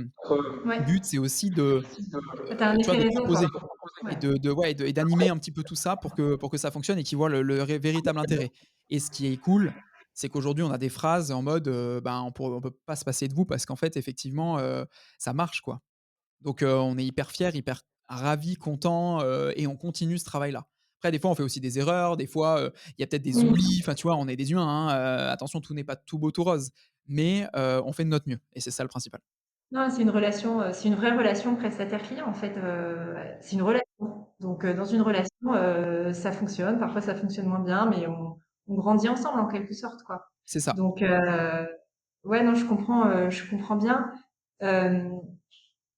Ouais. but, c'est aussi de, Tu as un tu vois, effet de réseau, quoi. proposer et Ouais. de ouais et d'animer un petit peu tout ça pour que ça fonctionne et qu'ils voient le véritable intérêt et ce qui est cool, c'est qu'aujourd'hui, on a des phrases en mode, ben, on peut pas se passer de vous parce qu'en fait, effectivement, ça marche, quoi. Donc, on est hyper fiers, hyper ravis, contents, et on continue ce travail-là. Après, des fois, on fait aussi des erreurs, des fois, il y a peut-être des Mmh. oublis, enfin, tu vois, on est des humains, hein, attention, tout n'est pas tout beau, tout rose, mais, on fait de notre mieux et c'est ça le principal. Non, c'est une relation, c'est une vraie relation prestataire-client, en fait, c'est une relation. Donc, dans une relation, ça fonctionne, parfois ça fonctionne moins bien, mais on grandit ensemble en quelque sorte, quoi. C'est ça. Donc, ouais, non, je comprends bien. Hem,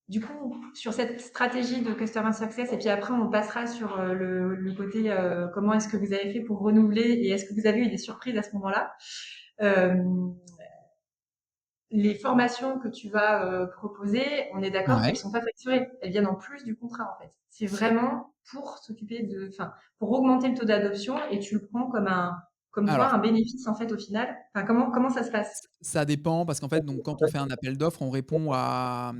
du coup, sur cette stratégie de customer success et puis après on passera sur, le côté, comment est-ce que vous avez fait pour renouveler et est-ce que vous avez eu des surprises à ce moment-là? Hem, les formations que tu vas, proposer, on est d'accord qu'elles Ouais. sont pas facturées. Elles viennent en plus du contrat, en fait. C'est vraiment pour s'occuper de enfin, pour augmenter le taux d'adoption et tu le prends comme quoi, Alors, un bénéfice, en fait, au final? Enfin, comment ça se passe? ça dépend parce qu'en fait, donc quand on fait un appel d'offres, on répond à,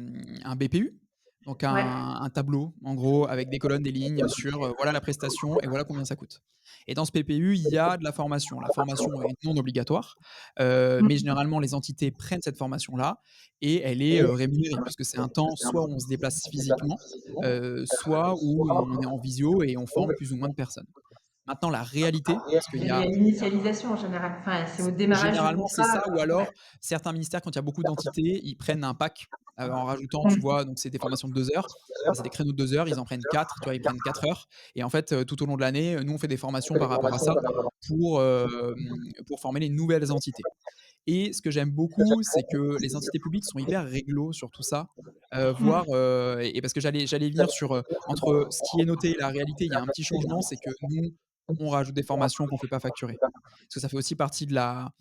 un BPU, donc Ouais. un tableau, en gros, avec des colonnes, des lignes sur, voilà la prestation et voilà combien ça coûte. Et dans ce PPU, il y a de la formation. La formation est non obligatoire, mais Mmh. généralement les entités prennent cette formation-là et elle est, rémunérée puisque c'est un temps soit où on se déplace physiquement, soit où on est en visio et on forme plus ou moins de personnes. Maintenant la réalité, parce qu'il y Elle est a à l'initialisation, en général. Enfin, c'est au démarrage du généralement, c'est contrat, ça ou ouais. alors certains ministères, quand il y a beaucoup d'entités, ils prennent un pack, en rajoutant, tu Mmh. vois? Donc c'est des formations de 2 heures, enfin, c'est des créneaux de 2 heures, ils en prennent 4, tu vois? Ils prennent 4 heures et en fait, tout au long de l'année, nous, on fait des formations par rapport à ça pour, pour former les nouvelles entités Et ce que j'aime beaucoup, c'est que les entités publiques sont hyper réglo sur tout ça, voire, Mmh. et parce que j'allais venir sur, entre ce qui est noté et la réalité, il y a un petit changement, c'est que nous, on rajoute des formations qu'on fait pas facturer. Parce que ça fait aussi partie de la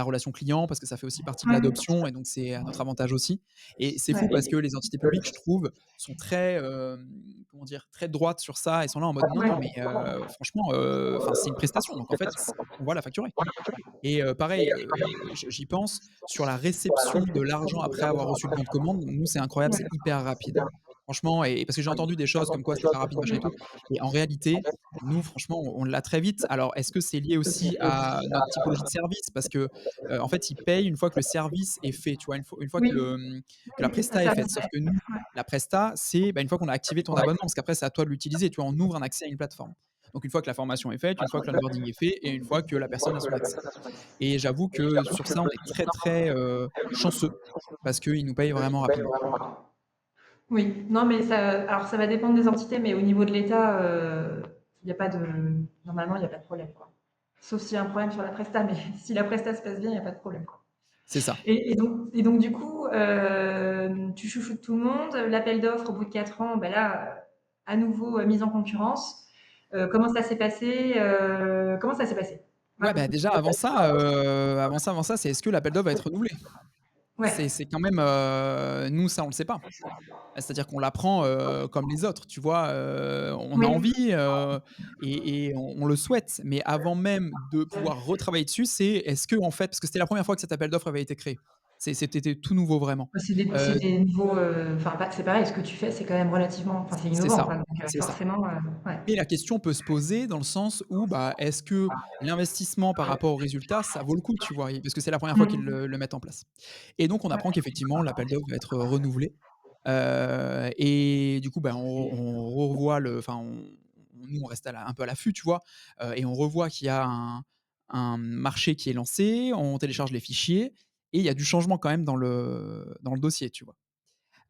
relation client, parce que ça fait aussi partie de Ouais, l'adoption et donc c'est à notre avantage aussi. Et c'est fou parce ouais, que les entités publiques, je trouve, sont très, comment dire? Très droites sur ça et sont là en mode: «Non, non, mais franchement, enfin, c'est une prestation, donc en fait, on va la facturer». Et pareil, j'y pense, sur la réception de l'argent après avoir reçu le bon de commande, nous, c'est incroyable, c'est ouais. hyper rapide. Franchement, et parce que j'ai entendu des choses comme quoi c'était pas rapide, machin et tout, et en réalité, nous, franchement, on l'a très vite. Alors, est-ce que c'est lié aussi à notre typologie de service? Parce que, en fait, ils payent une fois que le service est fait, tu vois? Une fois que Oui, que la à presta est ça faite. Sauf ouais. que nous, la presta, c'est, bah, une fois qu'on a activé ton abonnement, parce qu'après, c'est à toi de l'utiliser, tu vois? On ouvre un accès à une plateforme. Donc une fois que la formation est faite, une fois que l'onboarding est fait et une fois que la personne a son accès. Et j'avoue que sur ça, on est très, très, chanceux parce qu'ils nous payent vraiment rapidement. Oui, non, mais ça alors ça va dépendre des entités, mais au niveau de l'État, il y a pas de normalement, il y a pas de problème, quoi. Sauf s'il y a un problème sur la presta, mais si la presta se passe bien, il y a pas de problème, quoi. C'est ça. Et donc du coup, tu chouchoutes tout le monde. L'appel d'offres au bout de 4 ans, bah là, à nouveau, mise en concurrence. Comment ça s'est passé? Comment ça s'est passé? Ouais, bah, Raconte-nous. déjà avant ça, c'est est-ce que l'appel d'offres va être renouvelé? Ouais. C'est quand même, nous ça on le sait pas. C'est-à-dire qu'on l'apprend, comme les autres, tu vois? On a Oui. envie, et on le souhaite, mais avant même de pouvoir retravailler dessus, c'est est-ce qu'en fait, parce que c'était la première fois que cet appel d'offres avait été créé. C'était tout nouveau vraiment. Bah, c'est Heu des nouveaux, enfin, pas c'est pareil, ce que tu fais, c'est quand même relativement enfin, c'est c'est innovant, ça, quoi, donc c'est ça. forcément, ouais. Mais la question peut se poser dans le sens où, bah, est-ce que l'investissement par rapport au résultat, ça vaut le coup, tu vois? Et parce que c'est la première fois qu'ils Mmh. le mettent en place. Et donc on apprend Ouais. qu'effectivement l'appel d'offres va être renouvelé, et du coup, bah, on revoit nous on reste un peu à l'affût, tu vois? Et on revoit qu'il y a un marché qui est lancé, on télécharge les fichiers et il y a du changement quand même dans le dossier, tu vois?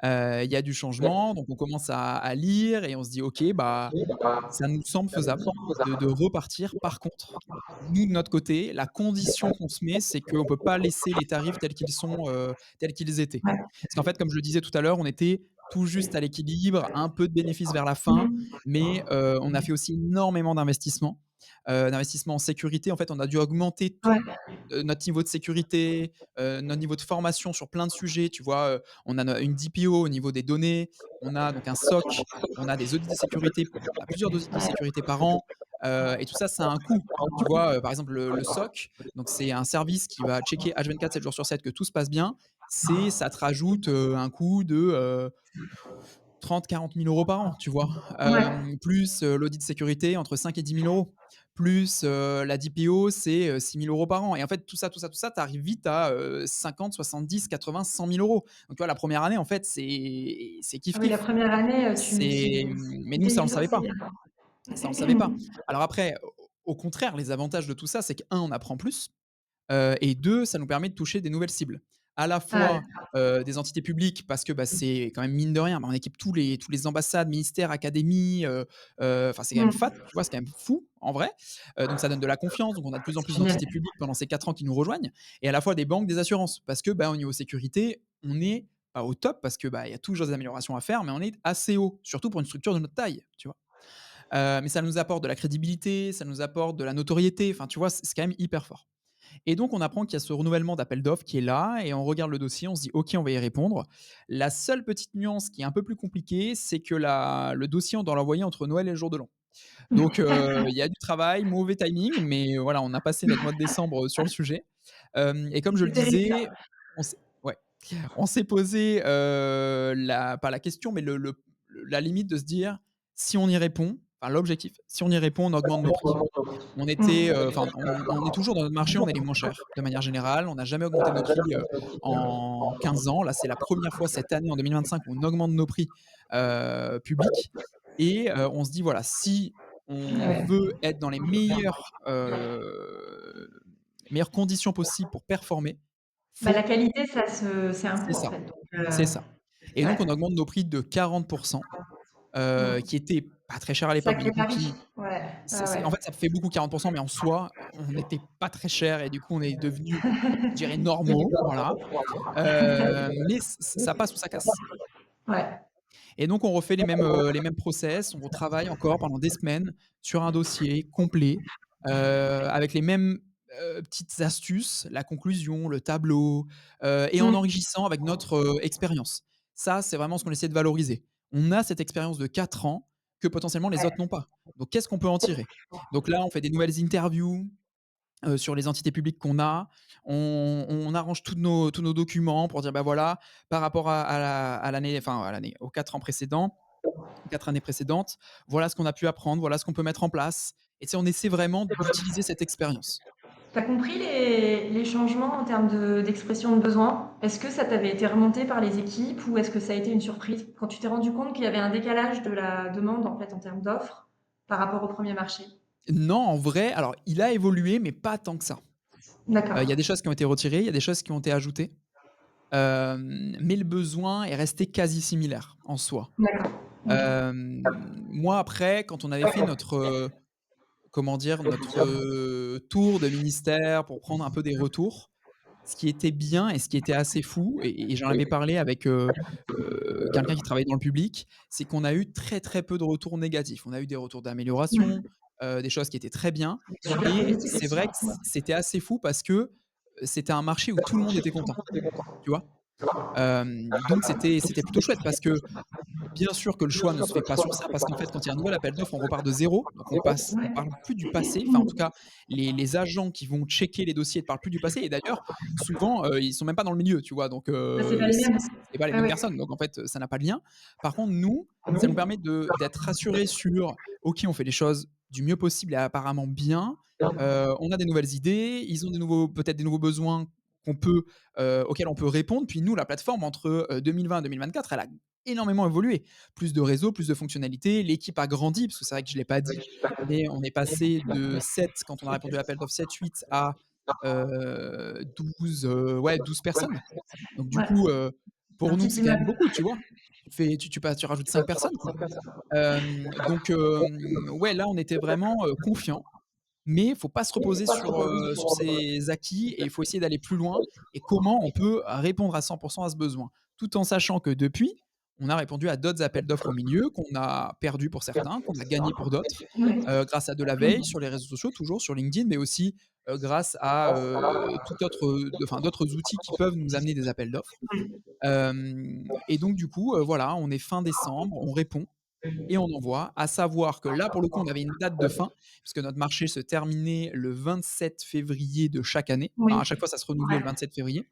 Il y a du changement, donc on commence à lire et on se dit: «OK, bah, ça nous semble faisable de repartir. Par contre, nous, de notre côté, la condition qu'on se met, c'est qu'on ne peut pas laisser les tarifs tels qu'ils sont, tels qu'ils étaient. Ouais. Parce qu'en fait, comme je le disais tout à l'heure, on était tout juste à l'équilibre, un peu de bénéfices vers la fin, Mmh. mais on a fait aussi énormément d'investissements en sécurité. En fait, on a dû augmenter Ouais. tout, notre niveau de sécurité, notre niveau de formation sur plein de sujets, tu vois? On a no une DPO au niveau des données, on a donc un SOC, on a des audits de sécurité, on a plusieurs audits de sécurité par an, et tout ça, ça a un coût. Tu vois, par exemple, le SOC, donc c'est un service qui va checker H24, 7 jours sur 7 que tout se passe bien. Ça te rajoute, un coût de, 30 000 – 40 000 € par an, tu vois? Ouais. Plus, l'audit de sécurité entre 5 et 10 000 €. Plus, la DPO, c'est, 6 000 € par an et en fait, tout ça, tu arrives vite à, 50 70 80 100 000 €. Donc tu vois, la première année, en fait, c'est Ah oui, la kiff-kiff. première année, tu C'est, mais nous, c'était ça, on le évident, savait pas. c'est Ça, on le savait pas. Alors après, au contraire, les avantages de tout ça, c'est qu'1, on apprend plus. Et 2, ça nous permet de toucher des nouvelles cibles. À la Ah fois, des entités publiques parce que, bah, c'est quand même mine de rien, bah, on équipe tous les ambassades, ministères, académies, enfin c'est quand même fat, mmh. tu vois? C'est quand même fou en vrai. Donc ça donne de la confiance, donc on a de plus en C'est plus génial. d'entités publiques pendant ces 4 ans qui nous rejoignent et à la fois des banques, des assurances parce que, bah, au niveau sécurité, on est pas au top parce que, bah, il y a toujours des améliorations à faire, mais on est assez haut, surtout pour une structure de notre taille, tu vois? Mais ça nous apporte de la crédibilité, ça nous apporte de la notoriété, enfin tu vois? C'est quand même hyper fort. Et donc, on apprend qu'il y a ce renouvellement d'appel d'offres qui est là et on regarde le dossier, on se dit: «OK, on va y répondre». La seule petite nuance qui est un peu plus compliquée, c'est que le dossier, on doit l'envoyer entre Noël et le jour de l'an. Donc, il y a du travail, mauvais timing, mais voilà, on a passé notre mois de décembre, sur le sujet. Et comme je le C'est terrible ça. disais, on s'est ouais, on s'est posé, la pas la question, mais la limite de se dire: «Si on y répond», enfin l'objectif, si on y répond, on augmente nos prix. On était, Mmh. enfin, on est toujours dans notre marché, on est les moins chers, de manière générale. On n'a jamais augmenté nos prix, en 15 ans. Là, c'est la première fois cette année, en 2025, où on augmente nos prix, publics et on se dit: «Voilà, si Ah on ouais. veut être dans les meilleures conditions possibles pour performer, Bah, la faut» qualité, c'est un c'est coût, en ça, fait, donc c'est ça. Et donc ouais. on augmente nos prix de 40, qui Mmh. étaient pas très chers à l'époque, mais du Sacré coup pari. qui Ouais, Ouais, ouais, En ouais. fait, ça fait beaucoup 40, mais en soi, on n'était pas très cher et du coup, on est devenus, je dirais, normaux, voilà. Mais ça passe ou ça casse. Ouais. Et donc on refait les mêmes process, on retravaille encore pendant des semaines sur un dossier complet, avec les mêmes, petites astuces, la conclusion, le tableau, et en Mmh. enrichissant avec notre, expérience. Ça, c'est vraiment ce qu'on essaie de valoriser. On a cette expérience de 4 ans que potentiellement les autres Ouais. n'ont pas. Donc qu'est-ce qu'on peut en tirer? Donc là, on fait des nouvelles interviews, sur les entités publiques qu'on a. On arrange tous nos documents pour dire: «Bah, voilà, par rapport à l'année, enfin à l'année, aux 4 ans précédents, 4 années précédentes, voilà ce qu'on a pu apprendre, voilà ce qu'on peut mettre en place». Et tu sais, on essaie vraiment d'utiliser cette expérience. Tu as compris les changements en termes d'expression de besoin? Est-ce que ça t'avait été remonté par les équipes ou est-ce que ça a été une surprise? Quand tu t'es rendu compte qu'il y avait un décalage de la demande, en fait, en termes d'offres par rapport au premier marché? Non, en vrai, alors il a évolué, mais pas tant que ça. Il y a D'accord. des choses qui ont été retirées, il y a des choses qui ont été ajoutées, mais le besoin est resté quasi similaire en soi. D'accord. OK. Moi après, quand on avait fait notre, comment dire? Notre, tour de ministère pour prendre un peu des retours. Ce qui était bien et ce qui était assez fou, et j'en avais parlé avec, quelqu'un qui travaille dans le public, c'est qu'on a eu très, très peu de retours négatifs. On a eu des retours d'amélioration, Mmh. des choses qui étaient très bien, Super et positif c'est aussi, vrai hein. que c'était assez fou parce que, c'était un marché où tout le monde était content, tu vois? Donc c'était plutôt chouette parce que, bien sûr que le choix ne se fait pas sur ça, parce qu'en fait, quand il y a un nouvel appel d'offres, on repart de zéro, donc on Ouais. parle plus du passé. Enfin, en tout Mmh. cas, les agents qui vont checker les dossiers ne parlent plus du passé, et d'ailleurs, souvent, ils sont même pas dans le milieu, tu vois? Donc Bah, c'est pas les mêmes. c'est pas les Ouais, mêmes ouais. personnes, donc en fait, ça n'a pas de lien. Par contre, nous, ça nous permet d'être rassurés sur: «OK, on fait les choses du mieux possible et apparemment bien, on a des nouvelles idées, ils ont des nouveaux peut-être des nouveaux besoins qu'on peut, auxquels on peut répondre». Puis nous, la plateforme entre, 2020 et 2024, elle a énormément évolué. Plus de réseaux, plus de fonctionnalités, l'équipe a grandi, parce que c'est vrai que je l'ai pas dit, mais on est passé de 7 quand on a répondu à l'appel d'offres, 7-8 à, 12, ouais, 12 personnes. Donc du Ouais. coup, Un pour nous, petit c'est quand même immeuble. beaucoup, tu vois? Tu rajoutes 5 personnes, quoi. Donc ouais, là, on était vraiment, confiants, mais il faut pas se reposer sur ses acquis, et il faut essayer d'aller plus loin, et comment on peut répondre à 100 à ce besoin. Tout en sachant que depuis, on a répondu à d'autres appels d'offres au milieu, qu'on a perdus pour certains, qu'on a gagnés pour d'autres, Ouais. grâce à de la veille sur les réseaux sociaux, toujours sur LinkedIn, mais aussi, grâce à, tout autre, enfin d'autres outils qui peuvent nous amener des appels d'offres. Et donc du coup, voilà, on est fin décembre, on répond et on envoie. À savoir que là, pour le coup, on avait une date de fin, puisque notre marché se terminait le 27 février de chaque année. Enfin, Oui. à chaque fois, ça se renouvelait Ouais. le 27 février.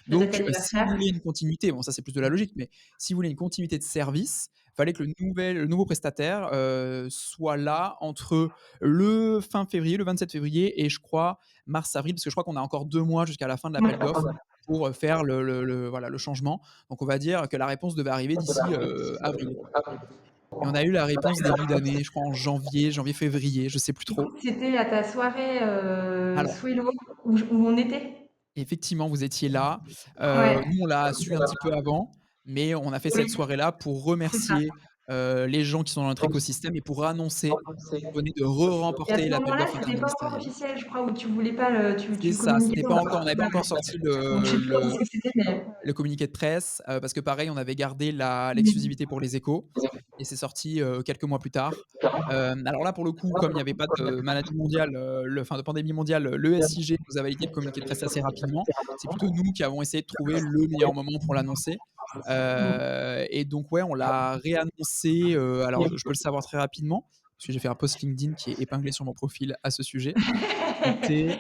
La date Donc, si vous anniversaire. voulez une continuité, bon, ça, c'est plus de la logique, mais si vous voulez une continuité de service, fallait que le nouveau prestataire, soit là entre le fin février, le 27 février, et je crois mars-avril, parce que je crois qu'on a encore 2 mois jusqu'à la fin de l'appel d'offres Ouais. pour, faire voilà, le changement. Donc on va dire que la réponse devait arriver d'ici, avril, quoi. Et on a eu la réponse début d'année, je crois en janvier-février, je sais plus Du coup, trop. c'était à ta soirée, Alors, Swello où on était? effectivement, vous étiez là. Ouais. Nous, on l'a su un petit peu avant, mais on a fait cette Oui, soirée-là pour c'est ça. remercier, les gens qui sont dans notre écosystème, et pour annoncer qu'on venait de Et à re-remporter ce l'appel moment-là, d'offres c'était pas encore interministériel. officiel, je crois, ou tu voulais pas tu C'est ça, communiquais c'était pas pas encore, encore. on n'avait pas Ouais, encore ouais. sorti Donc je sais plus quand est-ce que c'était, mais le communiqué de presse, parce que pareil, on avait gardé mmh. l'exclusivité pour les Échos, et c'est sorti, quelques mois plus tard. Alors là, pour le coup, comme il y avait pas de maladie mondiale, de pandémie mondiale, le SIG nous a validé le communiqué de presse assez rapidement. C'est plutôt nous qui avons essayé de trouver le meilleur moment pour l'annoncer. Et donc ouais, on l'a réannoncé, alors je peux le savoir très rapidement, parce que j'ai fait un post LinkedIn qui est épinglé sur mon profil à ce sujet. C'était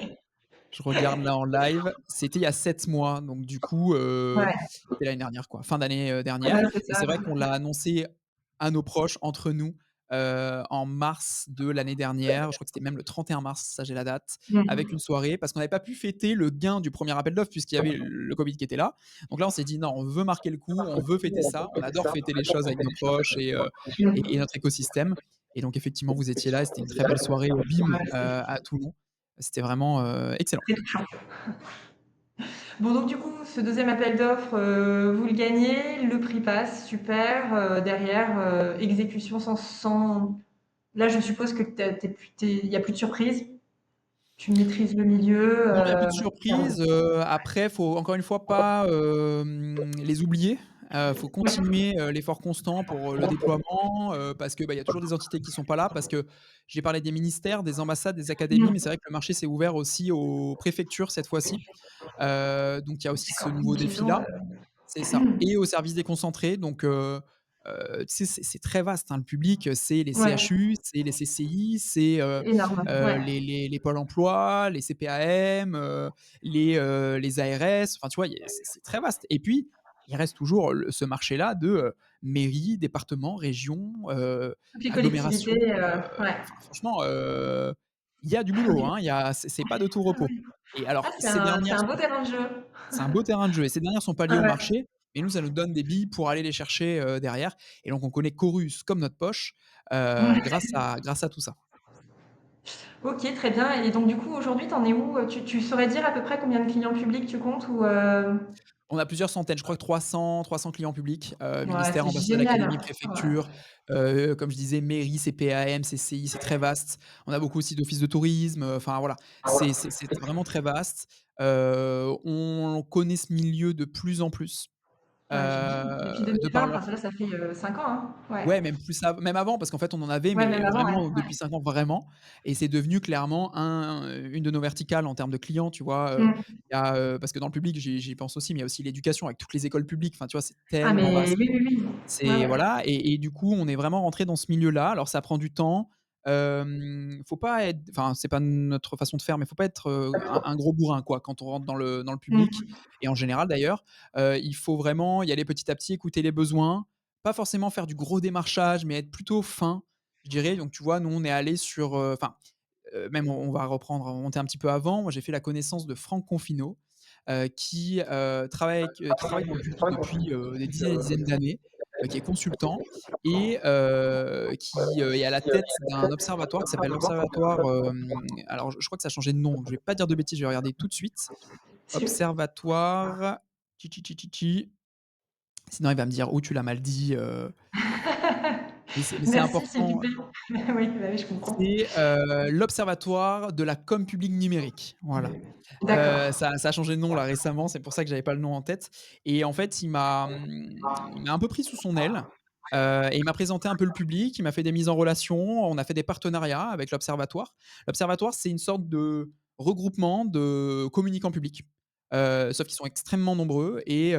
Je regarde là en live, c'était il y a 7 mois, donc du coup, Ouais. c'était l'année dernière, quoi, fin d'année, dernière. Ouais, c'est Et ça. c'est vrai qu'on l'a annoncé à nos proches, entre nous, en mars de l'année dernière. Je crois que c'était même le 31 mars, ça j'ai la date, avec Mmh. une soirée, parce qu'on n'avait pas pu fêter le gain du premier appel d'offres puisqu'il y avait le Covid qui était là. Donc là, on s'est dit: «Non, on veut marquer le coup, on veut fêter ça, on adore fêter les choses avec nos proches et Mmh. notre écosystème». Et donc effectivement, vous étiez là, et c'était une très belle soirée au BIM, Ouais, à Toulon. C'était vraiment, excellent. c'est touchant. Bon, donc du coup, ce deuxième appel d'offres, vous le gagnez, le prix passe, super, derrière, exécution sans Là, je suppose que il y a plus de surprises. Tu maîtrises le milieu, Non, il y a plus de ça surprises, roule. après faut encore une fois pas, les oublier. Faut Ouais. continuer, l'effort constant pour, le déploiement, parce que, bah, il y a toujours des entités qui sont pas là, parce que j'ai parlé des ministères, des ambassades, des académies, mais Mmh. c'est vrai que le marché s'est ouvert aussi aux préfectures cette fois-ci. Donc il y a aussi ce D'accord, nouveau donc ils ont, défi-là. C'est ça et aux services déconcentrés donc tu sais, c'est très vaste, hein, le public, c'est les ouais, CHU, c'est les CCI, c'est, énorme, ouais. les pôles emploi, les CPAM, les ARS, enfin, tu vois? Il y a c'est très vaste et puis, il reste toujours le ce marché-là de, mairies, départements, régions, Toutes les agglomérations, collectivités, ouais. enfin, franchement, il y a du boulot, OK. hein, il y a c'est pas de tout repos et Ah, alors c'est ces un c'est dernières un beau sont terrain de jeu. c'est un beau terrain de jeu et ces dernières sont pas liées Ouais, au ouais. marché, mais nous, ça nous donne des billes pour aller les chercher, derrière et donc on connaît Chorus comme notre poche, grâce à tout ça. OK, très bien et donc du coup, aujourd'hui, tu en es où? Tu saurais dire à peu près combien de clients publics tu comptes ou? On a plusieurs centaines, je crois que 300 clients publics, Ouais, ministères, c'est ambassades, génial. académies, Ouais. préfectures, comme je disais, mairies, CPAM, CCI, c'est très vaste. On a beaucoup aussi d'offices de tourisme, enfin voilà, c'est vraiment très vaste. On connaît ce milieu de plus en plus, Ouais, j'imagine. Depuis de 2020, par enfin leur ça 5 ans, hein? Ouais. ouais, même avant parce qu'en fait, on en avait, Ouais, mais même avant, ouais, vraiment ouais. depuis 5 ans, vraiment et c'est devenu clairement une de nos verticales en termes de clients, tu vois? Mmh. Il y a, parce que dans le public, j'y pense aussi, mais il y a aussi l'éducation avec toutes les écoles publiques, enfin, tu vois? C'est Ah tellement mais vaste. oui, oui, oui. Ouais, C'est ouais. voilà et du coup, on est vraiment rentré dans ce milieu-là. Alors ça prend du temps, faut pas être enfin, c'est pas notre façon de faire, mais faut pas être, un gros bourrin, quoi, quand on rentre dans le public Mmh. et en général d'ailleurs. Il faut vraiment y aller petit à petit, écouter les besoins, pas forcément faire du gros démarchage, mais être plutôt fin, je dirais. Donc tu vois, nous, on est allés sur, enfin, même on va remonter un petit peu avant. Moi, j'ai fait la connaissance de Franck Confino, qui travaille dans le public depuis, des dizaines et dizaines d'années, qui est consultant et qui, est à la tête d'un observatoire qui s'appelle l'observatoire, alors je crois que ça a changé de nom, donc je vais pas dire de bêtises, je vais regarder tout de suite. Sûr. Observatoire sinon il va me dire: «Oh tu l'as mal dit», mais c'est Merci, c'est important. pipé. Oui, bah oui, je comprends. C'est, l'Observatoire de la com publique numérique, voilà. D'accord. Ça a changé de nom là récemment, c'est pour ça que j'avais pas le nom en tête et en fait, il m'a un peu pris sous son aile, et il m'a présenté un peu le public, il m'a fait des mises en relation, on a fait des partenariats avec l'observatoire. L'observatoire, c'est une sorte de regroupement de communicants publics, sauf qu'ils sont extrêmement nombreux et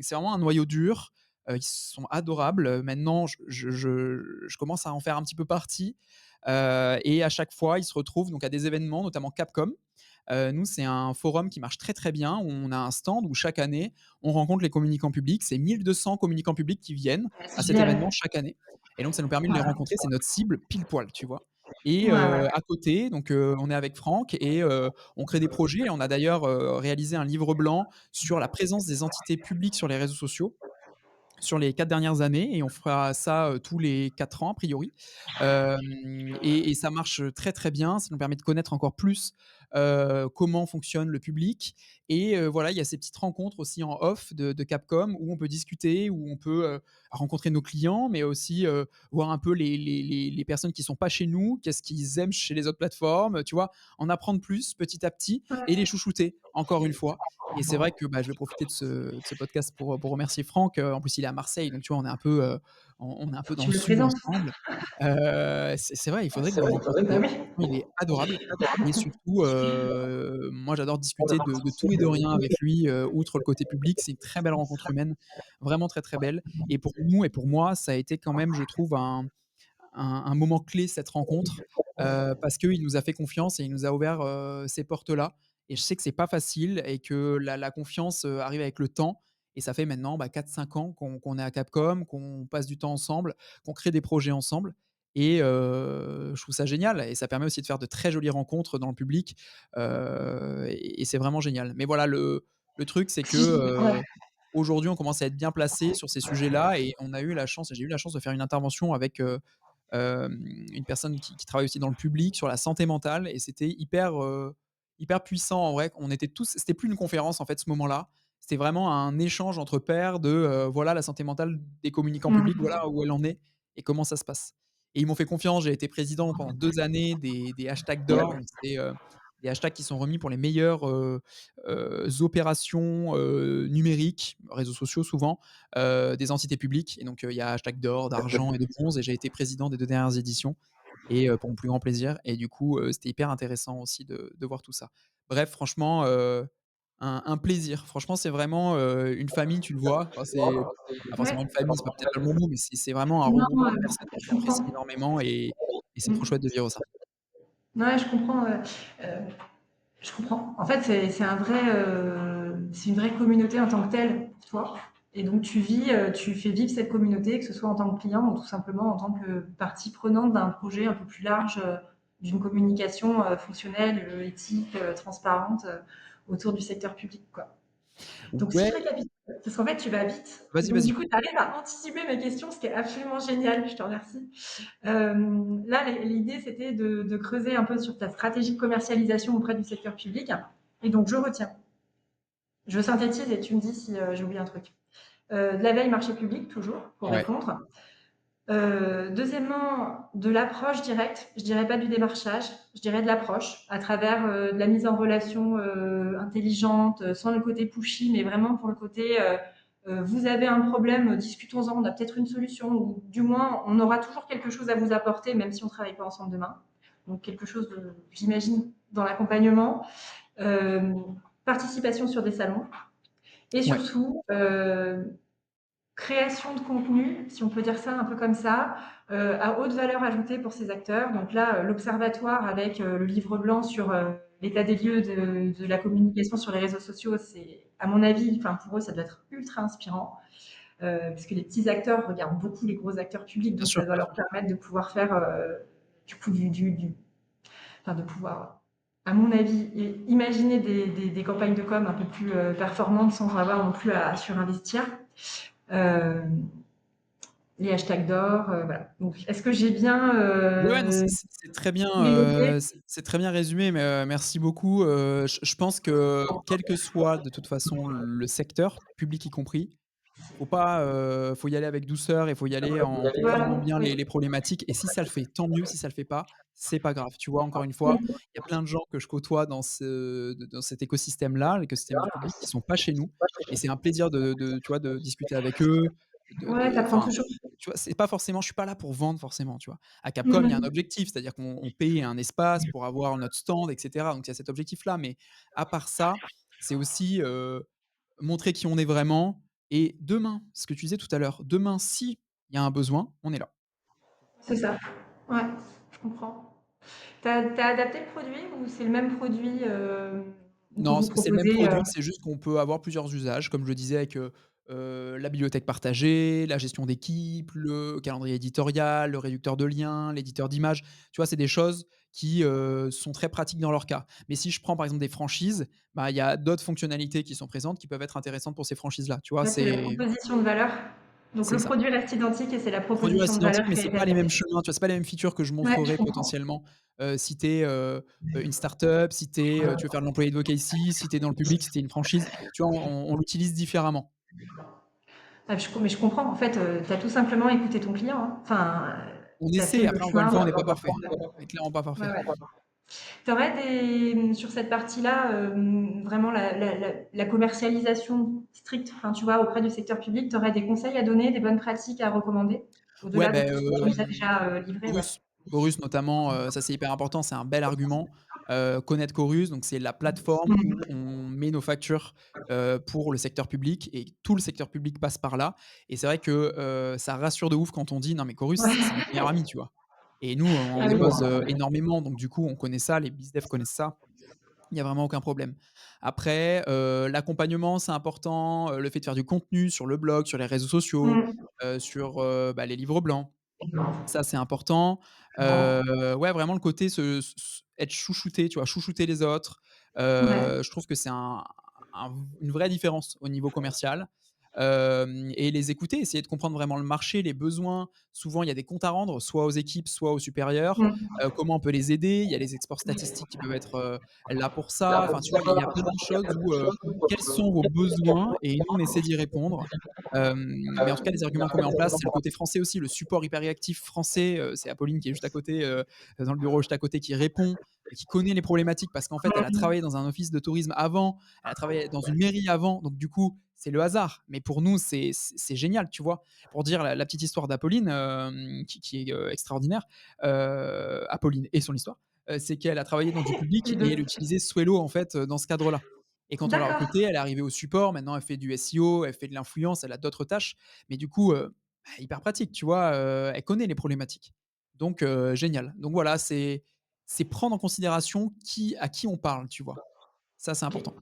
c'est vraiment un noyau dur, ils sont adorables. Maintenant, je commence à en faire un petit peu partie, et à chaque fois, ils se retrouvent donc à des événements, notamment Capcom. Nous, c'est un forum qui marche très, très bien, où on a un stand où chaque année, on rencontre les communicants publics. C'est 1 200 communicants publics qui viennent Ouais, c'est à cet événement génial. chaque année et donc ça nous permet de les Ouais. rencontrer. C'est notre cible pile poil, tu vois? Et Ouais, ouais. à côté, donc on est avec Franck et on crée des projets. On a d'ailleurs, réalisé un livre blanc sur la présence des entités publiques sur les réseaux sociaux sur les 4 dernières années et on fera ça, tous les 4 ans a priori. Et ça marche, très, très bien. Ça nous permet de connaître encore plus, comment fonctionne le public et voilà, il y a ces petites rencontres aussi en off de Capcom où on peut discuter, où on peut, rencontrer nos clients, mais aussi, voir un peu les personnes qui sont pas chez nous, qu'est-ce qu'ils aiment chez les autres plateformes, tu vois? En apprendre plus petit à petit et les chouchouter encore une fois et c'est vrai que, bah, je vais profiter de ce podcast pour remercier Franck, en plus il est à Marseille, donc tu vois, on est un peu Faut que dans tu le me le sud présentes. ensemble. C'est vrai, il faudrait que vous le Bah rencontriez. oui. Il est adorable et surtout, moi j'adore discuter de tout et de rien avec lui, outre le côté public. C'est une très belle rencontre humaine, vraiment très, très belle et pour nous et pour moi, ça a été quand même, je trouve, un moment clé cette rencontre, parce qu'il nous a fait confiance et il nous a ouvert, ces portes-là et je sais que c'est pas facile et que la confiance, arrive avec le temps et ça fait maintenant, bah, 4-5 ans qu'on est à Capcom, qu'on passe du temps ensemble, qu'on crée des projets ensemble et je trouve ça génial et ça permet aussi de faire de très jolies rencontres dans le public, et c'est vraiment génial. Mais voilà, le truc, c'est que, Si, ouais. aujourd'hui, on commence à être bien placé sur ces sujets-là et on a eu la chance et j'ai eu la chance de faire une intervention avec, une personne qui travaille aussi dans le public sur la santé mentale et c'était hyper puissant en vrai. On était tous c'était plus une conférence en fait ce moment-là. C'était vraiment un échange entre pairs de, voilà la santé mentale des communicants publics, Mmh. voilà où elle en est et comment ça se passe. et ils m'ont fait confiance. J'ai été président pendant 2 années des hashtags d'or, donc c'est, des hashtags qui sont remis pour les meilleures, opérations, numériques, réseaux sociaux souvent, des entités publiques et donc, il y a hashtag d'or, d'argent et de bronze et j'ai été président des 2 dernières éditions et pour mon plus grand plaisir et du coup, c'était hyper intéressant aussi de voir tout ça. Bref, franchement, un plaisir. Franchement, c'est vraiment, une famille, tu le vois. Enfin, c'est pas forcément Ouais. une famille, c'est pas peut-être pas le bon mot, mais c'est vraiment un Non, regroupement de personnes que je j'apprécie comprends. énormément et c'est trop Mmh. chouette de vivre ça. Ouais, je comprends, je comprends. En fait, c'est une vraie communauté en tant que telle pour toi et donc tu fais vivre cette communauté, que ce soit en tant que client ou tout simplement en tant que partie prenante d'un projet un peu plus large, d'une communication, fonctionnelle, éthique, transparente, autour du secteur public, quoi. Donc si Ouais, je récapitule, parce qu'en fait, tu vas vite. vas-y, Donc du vas-y. coup, tu arrives à anticiper mes questions, ce qui est absolument génial. Je te remercie. Là, l'idée, c'était de creuser un peu sur ta stratégie de commercialisation auprès du secteur public. Et donc, je retiens. Je synthétise et tu me dis si j'ai oublié un truc. De la veille marché public, toujours, pour Ouais, répondre. Deuxièmement, de l'approche directe. Je dirais pas du démarchage, je dirais de l'approche, à travers de la mise en relation intelligente, sans le côté pushy, mais vraiment pour le côté vous avez un problème, discutons-en, on a peut-être une solution, ou du moins on aura toujours quelque chose à vous apporter, même si on ne travaille pas ensemble demain. Donc quelque chose, j'imagine, dans l'accompagnement. Euh, Participation sur des salons. Et ouais, surtout, création de contenu, si on peut dire ça un peu comme ça, à haute valeur ajoutée pour ces acteurs. Donc là, l'Observatoire avec le livre blanc sur l'état des lieux de la communication sur les réseaux sociaux, c'est, à mon avis, enfin pour eux, ça doit être ultra inspirant, parce que les petits acteurs regardent beaucoup les gros acteurs publics, bien donc sûr. ça doit leur permettre de pouvoir faire du coup enfin de pouvoir, à mon avis, imaginer des campagnes de com un peu plus performantes sans avoir non plus à surinvestir. Euh, les hashtags d'or, voilà. Donc, est-ce que j'ai bien Ouais, non, c'est très bien, évoqué? c'est très bien résumé, mais merci beaucoup. Je pense que quel que soit de toute façon le secteur, public y compris, faut pas, faut y aller avec douceur et faut y aller en Voilà, comprenant bien oui. les problématiques et si ça le fait, tant mieux, si ça le fait pas, c'est pas grave. Tu vois? Encore une fois, Mmh. il y a plein de gens que je côtoie dans cet écosystème-là, l'écosystème du public, qui sont pas chez nous et c'est un plaisir tu vois, de discuter avec eux, Ouais, tu apprends enfin, toujours. tu vois? C'est pas forcément je suis pas là pour vendre forcément, tu vois? À Capcom, il y a un Mmh. objectif, c'est-à-dire qu'on paye un espace pour avoir notre stand et cetera, donc il y a cet objectif-là, mais à part ça, c'est aussi, montrer qui on est vraiment et demain, ce que tu disais tout à l'heure, demain, si il y a un besoin, on est là. C'est ça. Ouais, je comprends. Tu as adapté le produit ou c'est le même produit, que Non, vous c'est le même proposez, produit, c'est juste qu'on peut avoir plusieurs usages, comme je le disais avec, la bibliothèque partagée, la gestion d'équipe, le calendrier éditorial, le réducteur de liens, l'éditeur d'images. Tu vois, c'est des choses qui, sont très pratiques dans leur cas. Mais si je prends par exemple des franchises, bah, il y a d'autres fonctionnalités qui sont présentes qui peuvent être intéressantes pour ces franchises-là, tu vois? là, c'est la proposition de valeur. Donc C'est le ça. produit reste identique et c'est la Le produit proposition reste de valeur identique, mais qui a c'est été pas les mêmes adaptée. chemins, tu vois? C'est pas les mêmes features que je Ouais, je montrerai comprends. potentiellement, si tu es, une start-up, si tu veux faire de l'employé advocacy, si tu es dans le public, si tu es une franchise. Tu vois? On l'utilise différemment. Ah, mais je comprends. En fait, tu as tout simplement écouté ton client, hein. Enfin, On tu as fait essaie, le après encore une chemin fois, on dans n'est pas parfait. On est clairement pas ouais, parfait. ouais. Tu aurais sur cette partie-là, vraiment la commercialisation stricte, enfin, tu vois, auprès du secteur public, tu aurais des conseils à donner, des bonnes pratiques à recommander? Ouais, Au-delà de beh, tout ce que tu nous as déjà livré, ouais. Chorus. Chorus notamment, ça c'est hyper important, c'est un bel argument. Connaître Chorus, donc c'est la plateforme Mmh. où on met nos factures, pour le secteur public et tout le secteur public passe par là et c'est vrai que, ça rassure de ouf quand on dit: «Non mais Chorus, c'est Ouais. notre meilleur ami», tu vois? Et nous, on Ah y oui. bosse, énormément, donc du coup, on connaît ça, les bizdev connaissent ça. Il y a vraiment aucun problème. Après, l'accompagnement, c'est important, le fait de faire du contenu sur le blog, sur les réseaux sociaux, Mmh. sur, bah, les livres blancs. Ça, c'est important. Ouais, vraiment le côté être chouchouté, tu vois? Chouchouter les autres. Ouais. Je trouve que c'est une vraie différence au niveau commercial. et les écouter, essayer de comprendre vraiment le marché, les besoins. Souvent, il y a des comptes à rendre, soit aux équipes, soit aux supérieurs. Mmh. Comment on peut les aider? Il y a les experts statistiques qui peuvent être, là pour ça. Enfin, tu vois, il y a plein de choses où, quels sont vos besoins? Et nous, on essaie d'y répondre. Mais en tout cas, les arguments qu'on met en place, c'est le côté français aussi, le support hyper réactif français. C'est Apolline qui est juste à côté, dans le bureau juste à côté, qui répond et qui connaît les problématiques parce qu'en fait, elle a Mmh. travaillé dans un office de tourisme avant, elle a travaillé dans une mairie avant, donc du coup, c'est le hasard. Mais pour nous, c'est génial, tu vois? Pour dire la petite histoire d'Apolline, qui est, extraordinaire, Apolline et son histoire, c'est qu'elle a travaillé dans du public Les et 2. elle utilisait Swello, en fait, dans ce cadre-là. Et quand on l'a D'accord. recrutée, elle est arrivée au support. Maintenant, elle fait du SEO, elle fait de l'influence, elle a d'autres tâches. Mais du coup, hyper pratique, tu vois? Elle connaît les problématiques. Donc génial. Donc voilà, c'est prendre en considération à qui on parle, tu vois? Ça, c'est OK. important.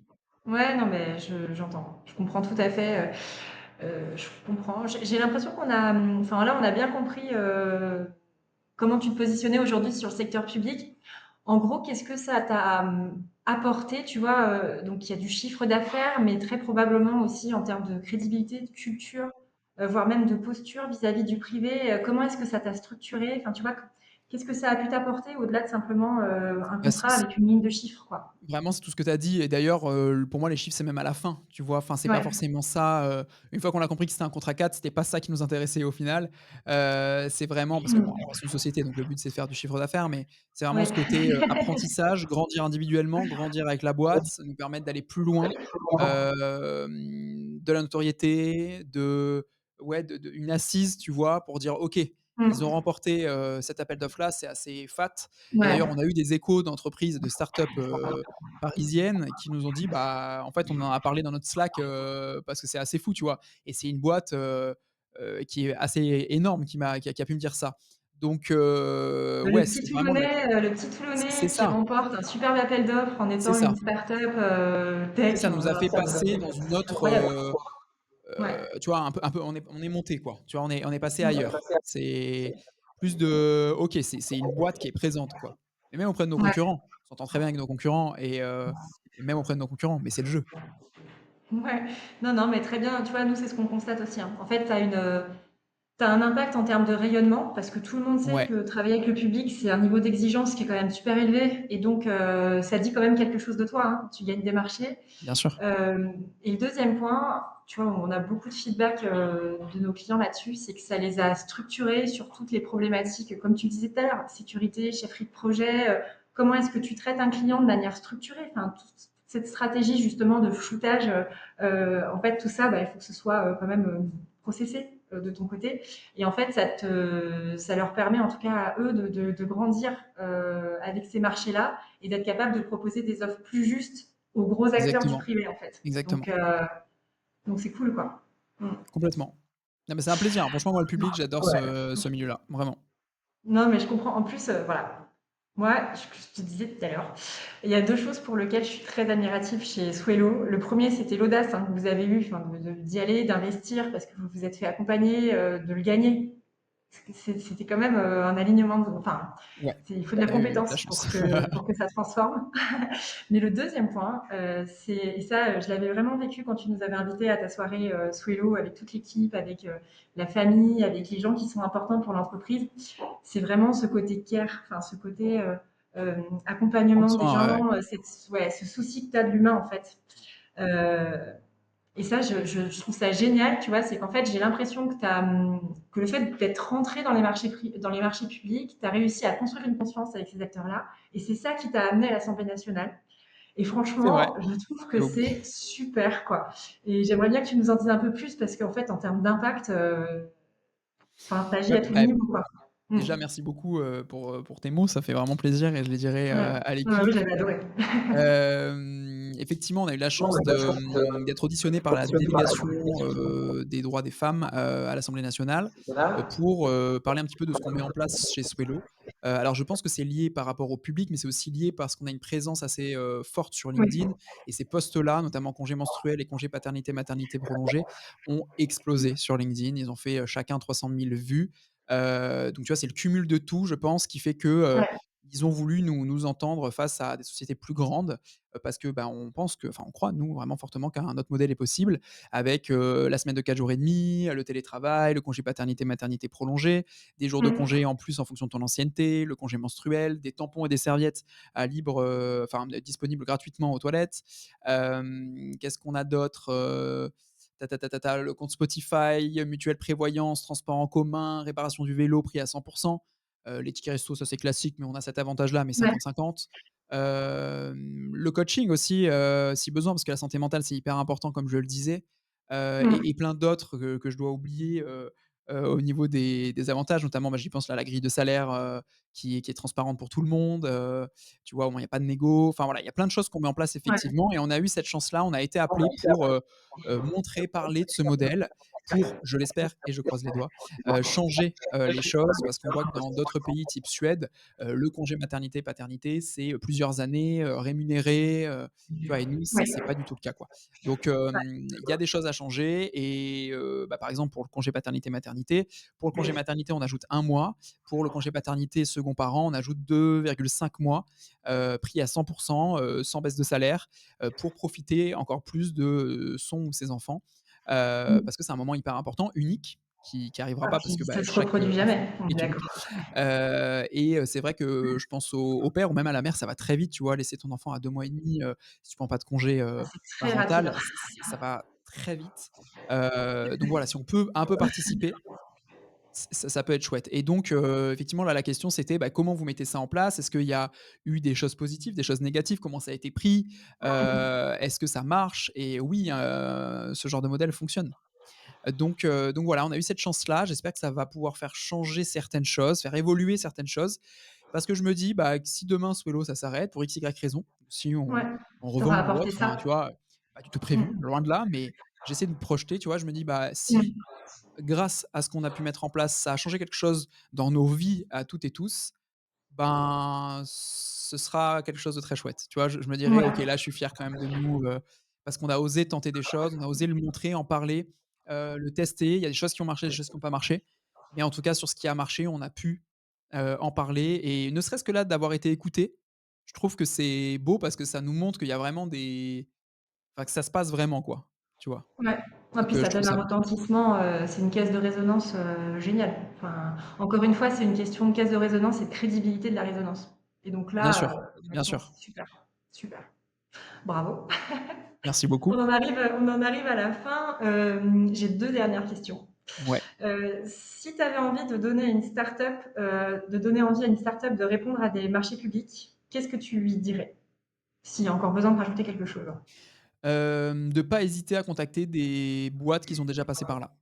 Ouais, non, mais j'entends. Je comprends tout à fait, je comprends. J'ai l'impression qu'on a, enfin là, on a bien compris, comment tu te positionnais aujourd'hui sur le secteur public. En gros, qu'est-ce que ça t'a, apporté, tu vois? Donc il y a du chiffre d'affaires, mais très probablement aussi en termes de crédibilité, de culture, voire même de posture vis-à-vis du privé. Comment est-ce que ça t'a structuré? Enfin, tu vois, qu'est-ce que ça a pu t'apporter au-delà de simplement, un Bah, contrat avec une ligne de chiffres, quoi? vraiment, c'est tout ce que tu as dit et d'ailleurs, pour moi, les chiffres, c'est même à la fin, tu vois? Enfin, c'est pas Ouais. forcément ça, une fois qu'on a compris que c'était un contrat cadre, c'était pas ça qui nous intéressait au final. C'est vraiment parce que bon, on reste une société, donc le but, c'est de faire du chiffre d'affaires, mais c'est vraiment Ouais. ce côté, apprentissage, grandir individuellement, grandir avec la boîte, nous permettre d'aller plus loin, de la notoriété, de une assise, tu vois? Pour dire: «OK, ils ont Mmh. remporté, cet appel d'offres-là, c'est assez fat». Et Ouais. d'ailleurs, on a eu des échos d'entreprises, de start-up, parisiennes qui nous ont dit: «Bah, en fait, on en a parlé dans notre Slack, parce que c'est assez fou», tu vois? Et c'est une boîte, qui est assez énorme qui a pu me dire ça. Donc ouais, c'est vraiment Le petit c'est Toulonnais qui ça, remporte un superbe appel d'offres en c'est étant une ça. start-up, C'est tech, ça nous a fait ça passer dans une c'est autre, incroyable. Ouais. tu vois, un peu on est monté, quoi. Tu vois, on est passé ailleurs. C'est plus de OK, c'est une boîte qui est présente, quoi. Et même auprès de nos Ouais. concurrents. On s'entend très bien avec nos concurrents et même auprès de nos concurrents, mais c'est le jeu. Ouais. Non, non, mais très bien. Tu vois, nous, c'est ce qu'on constate aussi, hein. En fait, tu as un impact en termes de rayonnement parce que tout le monde sait Ouais, que travailler avec le public, c'est un niveau d'exigence qui est quand même super élevé et donc ça dit quand même quelque chose de toi, hein. Tu gagnes des marchés. bien sûr. Et le deuxième point, tu vois, on a beaucoup de feedback de nos clients là-dessus, c'est que ça les a structurés sur toutes les problématiques, comme tu disais tout à l'heure, sécurité, chefferie de projet, comment est-ce que tu traites un client de manière structurée, enfin, toute cette stratégie justement de floutage, en fait, tout ça, bah, il faut que ce soit quand même processé de ton côté. Et en fait, ça leur permet, en tout cas à eux, de grandir avec ces marchés-là et d'être capable de proposer des offres plus justes aux gros acteurs du Exactement, privé, en fait. exactement. Donc c'est cool, quoi. Mm. Complètement. Non, mais c'est un plaisir. Franchement, moi, le public, j'adore ce milieu-là, vraiment. Non, mais je comprends. En plus, voilà. Moi, je te disais tout à l'heure, il y a deux choses pour lesquelles je suis très admirative chez Swello. Le premier, c'était l'audace hein, que vous avez eue, enfin, d'y aller, d'investir, parce que vous vous êtes fait accompagner, de le gagner. C'était quand même un alignement. Enfin, Ouais, il faut de la on a eu de la compétence chance. pour que ça se transforme. Mais le deuxième point, et ça, je l'avais vraiment vécu quand tu nous avais invités à ta soirée Swello avec toute l'équipe, avec la famille, avec les gens qui sont importants pour l'entreprise. C'est vraiment ce côté care, enfin ce côté Prendre accompagnement des soin, ouais, gens, ouais, ce souci que tu as de l'humain en fait. Euh, et ça, je trouve ça génial, tu vois, c'est qu'en fait, j'ai l'impression que le fait d'être rentré dans les marchés publics, tu as réussi à construire une confiance avec ces acteurs-là. Et c'est ça qui t'a amené à l'Assemblée nationale. Et c'est vrai, franchement, je trouve que j'avoue. c'est super, quoi. Et j'aimerais bien que tu nous en dises un peu plus parce qu'en fait, en termes d'impact, enfin, t'agis Ouais, à tout bah, niveau, quoi. Mm. déjà, merci beaucoup, pour tes mots, ça fait vraiment plaisir et je les dirai, Ouais. à Ouais, oui, l'équipe. j'avais adoré. Effectivement, on a eu la chance d'être auditionné par la délégation, des droits des femmes, à l'Assemblée nationale, pour, parler un petit peu de ce qu'on met en place chez Swello. Alors je pense que c'est lié par rapport au public, mais c'est aussi lié parce qu'on a une présence assez, forte sur Oui. LinkedIn et ces posts-là, notamment congés menstruels et congés paternité, maternité prolongés, ont explosé sur LinkedIn. Ils ont fait, chacun 300 000 vues. Donc tu vois, c'est le cumul de tout, je pense, qui fait que, Ouais. ils ont voulu nous entendre face à des sociétés plus grandes, parce que, bah, on pense que enfin, on croit, nous, vraiment fortement qu'un autre modèle est possible avec, la semaine de 4 jours et demi, le télétravail, le congé paternité-maternité prolongé, des jours de Mmh. congé en plus en fonction de ton ancienneté, le congé menstruel, des tampons et des serviettes à libre, enfin, disponibles gratuitement aux toilettes. Qu'est-ce qu'on a d'autre? Le compte Spotify, mutuelle prévoyance, transport en commun, réparation du vélo pris à 100. Les tickets resto, ça c'est classique, mais on a cet avantage-là, mais Ouais. 50-50. Le coaching aussi, si besoin, parce que la santé mentale, c'est hyper important, comme je le disais, Mmh. et plein d'autres que je dois oublier, au niveau des avantages, notamment, bah, j'y pense là, la grille de salaire, qui est transparente pour tout le monde, tu vois? Au moins, il y a pas de négo. Enfin, voilà, il y a plein de choses qu'on met en place Ouais. effectivement et on a eu cette chance-là. On a été appelés pour, montrer, parler de ce modèle pour, je l'espère et je croise les doigts, changer, les choses parce qu'on voit que dans d'autres pays type Suède, le congé maternité-paternité, c'est, plusieurs années, rémunéré, tu vois? Et nous, Ouais. c'est pas du tout le cas, quoi. Donc il y a des choses à changer et bah, par exemple, pour le congé paternité-maternité, pour le congé maternité, on ajoute 1 mois. Pour le congé paternité second parent, on ajoute 2,5 mois, pris à 100 sans baisse de salaire, pour profiter encore plus de, son ou ses enfants. Mmh. Parce que c'est un moment hyper important, unique, qui arrivera Ah, pas parce puis que, ça bah, se chaque, reproduit enfant jamais, on est est unique. d'accord. C'est vrai que je pense au père ou même à la mère, ça va très vite, tu vois? Laisser ton enfant à 2 mois et demi, si tu prends pas de congé, Ah, c'est très rapide. parental, ça va très vite. Donc voilà, si on peut un peu participer, ça peut être chouette et donc effectivement, là, la question, c'était, bah, comment vous mettez ça en place? Est-ce qu'il y a eu des choses positives, des choses négatives? Comment ça a été pris? Est-ce que ça marche? Et oui, ce genre de modèle fonctionne. Donc voilà, on a eu cette chance-là. J'espère que ça va pouvoir faire changer certaines choses, faire évoluer certaines choses. Parce que je me dis, bah, que si demain ce vélo ça s'arrête pour x, y raison, si Ouais. on Tu revend auras ou apporté autre, enfin, ça. tu vois? Pas du tout prévu, Mmh. loin de là, mais j'essaie de me projeter, tu vois? Je me dis: «Bah, si Mmh. grâce à ce qu'on a pu mettre en place, ça a changé quelque chose dans nos vies à toutes et tous, ben, ce sera quelque chose de très chouette». Tu vois? Je me dirais: «OK, Ouais. là, je suis fier quand même de nous, parce qu'on a osé tenter des choses, on a osé le montrer, en parler, le tester». Il y a des choses qui ont marché, des choses qui ont pas marché. Mais en tout cas, sur ce qui a marché, on a pu, en parler et ne serait-ce que là, d'avoir été écouté, je trouve que c'est beau parce que ça nous montre qu'il y a vraiment des enfin, que ça se passe vraiment, quoi. Tu vois? Ouais. Ah, Donc puis ça je trouve donne un ça beau. retentissement, c'est une caisse de résonance, géniale. Enfin, encore une fois, c'est une question de caisse de résonance et de crédibilité de la résonance. Et donc Bien là, sûr, bien honnêtement, sûr. c'est super, super. Bravo. Merci beaucoup. On en arrive à la fin. J'ai 2 dernières questions. Ouais. Si tu avais envie de donner à une start-up, de donner envie à une start-up de répondre à des marchés publics, qu'est-ce que tu lui dirais? S'il y a encore besoin de rajouter quelque chose, hein. De pas hésiter à contacter des boîtes qui sont déjà passées par là.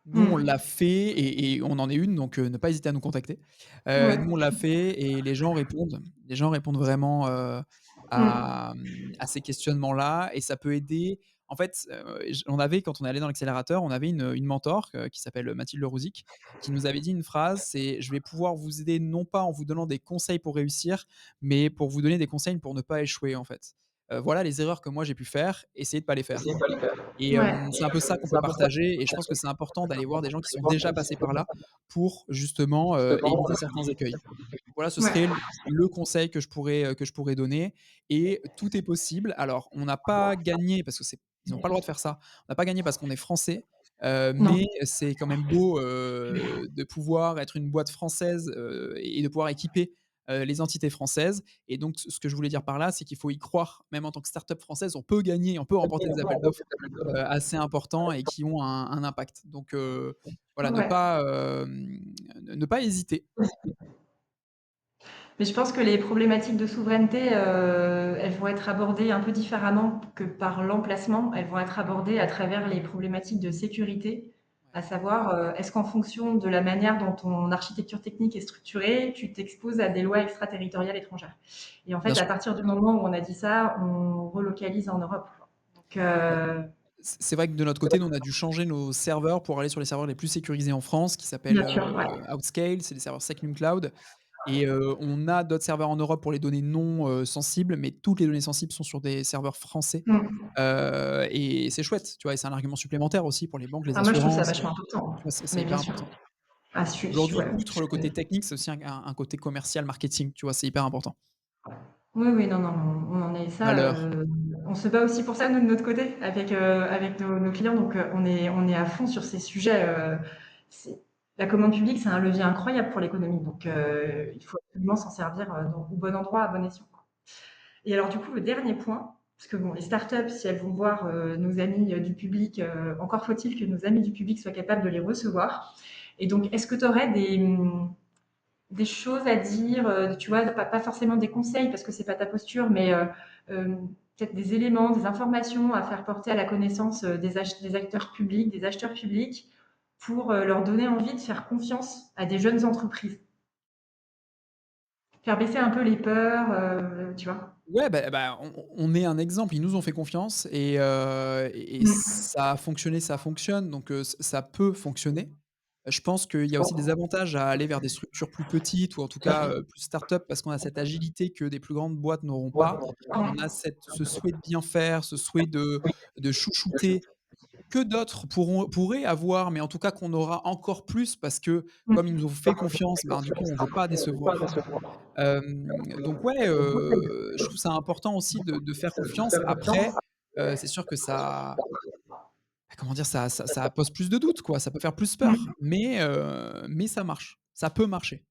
Nous, on l'a Mmh. fait et on en est une, donc ne pas hésiter à nous contacter. Ouais. Nous, on l'a fait et les gens répondent. Les gens répondent vraiment, Mmh. à ces questionnements-là et ça peut aider. En fait, on avait quand on est allé dans l'accélérateur, on avait une mentor, qui s'appelle Mathilde Rouzic, qui nous avait dit une phrase, c'est: «Je vais pouvoir vous aider non pas en vous donnant des conseils pour réussir, mais pour vous donner des conseils pour ne pas échouer, en fait. Voilà les erreurs que moi j'ai pu faire, essayez de pas les faire». Et Ouais. c'est un peu ça qu'on peut partager et je pense que c'est important d'aller voir des gens qui sont déjà passés par là pour justement, éviter certains écueils. Donc voilà, ce serait Ouais. le conseil que je pourrais donner et tout est possible. Alors on n'a pas gagné parce que c'est ils ont pas le droit de faire ça. On n'a pas gagné parce qu'on est français, Non. mais c'est quand même beau, de pouvoir être une boîte française, et de pouvoir équiper, les entités françaises et donc ce que je voulais dire par là, c'est qu'il faut y croire. Même en tant que start-up française, on peut gagner, on peut remporter des appels d'offres, assez importants et qui ont un impact. Donc voilà, Ouais. ne pas hésiter. Mais je pense que les problématiques de souveraineté, elles vont être abordées un peu différemment que par l'emplacement. Elles vont être abordées à travers les problématiques de sécurité, Ouais, à savoir, est-ce qu'en fonction de la manière dont ton architecture technique est structurée, tu t'exposes à des lois extraterritoriales étrangères? Et en bien fait, à sûr. partir du moment où on a dit ça, on relocalise en Europe, quoi. Donc Bah, c'est vrai que de notre côté, nous, on a dû changer nos serveurs pour aller sur les serveurs les plus sécurisés en France qui s'appellent, bien sûr, ouais. Outscale, c'est des serveurs Secnum Cloud et on a d'autres serveurs en Europe pour les données non, sensibles, mais toutes les données sensibles sont sur des serveurs français, Mmh. et c'est chouette, tu vois? Et c'est un argument supplémentaire aussi pour les banques, les Ah moi, je trouve ça assurances, vachement important, tu vois? C'est mais bien hyper sûr. important. Ah, Aujourd'hui, ouais, outre le côté technique, c'est aussi un côté commercial, marketing, tu vois? C'est hyper important. oui, oui, non, non, on en est ça, Valeur. on se bat aussi pour ça, nous, de notre côté, avec nos clients, donc on est à fond sur ces sujets. C'est La commande publique, c'est un levier incroyable pour l'économie, donc il faut absolument s'en servir, au bon endroit, à bon escient, quoi. Et alors, du coup, le dernier point, parce que bon, les startups, si elles vont voir, nos amis, du public, encore faut-il que nos amis du public soient capables de les recevoir. Et donc, est-ce que tu aurais des choses à dire, tu vois, pas forcément des conseils parce que c'est pas ta posture, mais peut-être des éléments, des informations à faire porter à la connaissance des acteurs publics, des acheteurs publics, pour leur donner envie de faire confiance à des jeunes entreprises. Faire baisser un peu les peurs, tu vois. Ouais, on est un exemple. Ils nous ont fait confiance et Mm. ça a fonctionné, ça fonctionne, donc ça peut fonctionner. Je pense qu'il y a aussi des avantages à aller vers des structures plus petites ou en tout cas, plus start-up parce qu'on a cette agilité que des plus grandes boîtes n'auront pas. On a ce souhait de bien faire, ce souhait de chouchouter que d'autres pourraient avoir, mais en tout cas qu'on aura encore plus parce que comme ils nous ont fait confiance, ben, du coup, on veut pas décevoir. Donc ouais, je trouve ça important aussi de faire confiance. Après, c'est sûr que ça comment dire? Ça pose plus de doutes, quoi, ça peut faire plus peur, mais ça marche. Ça peut marcher.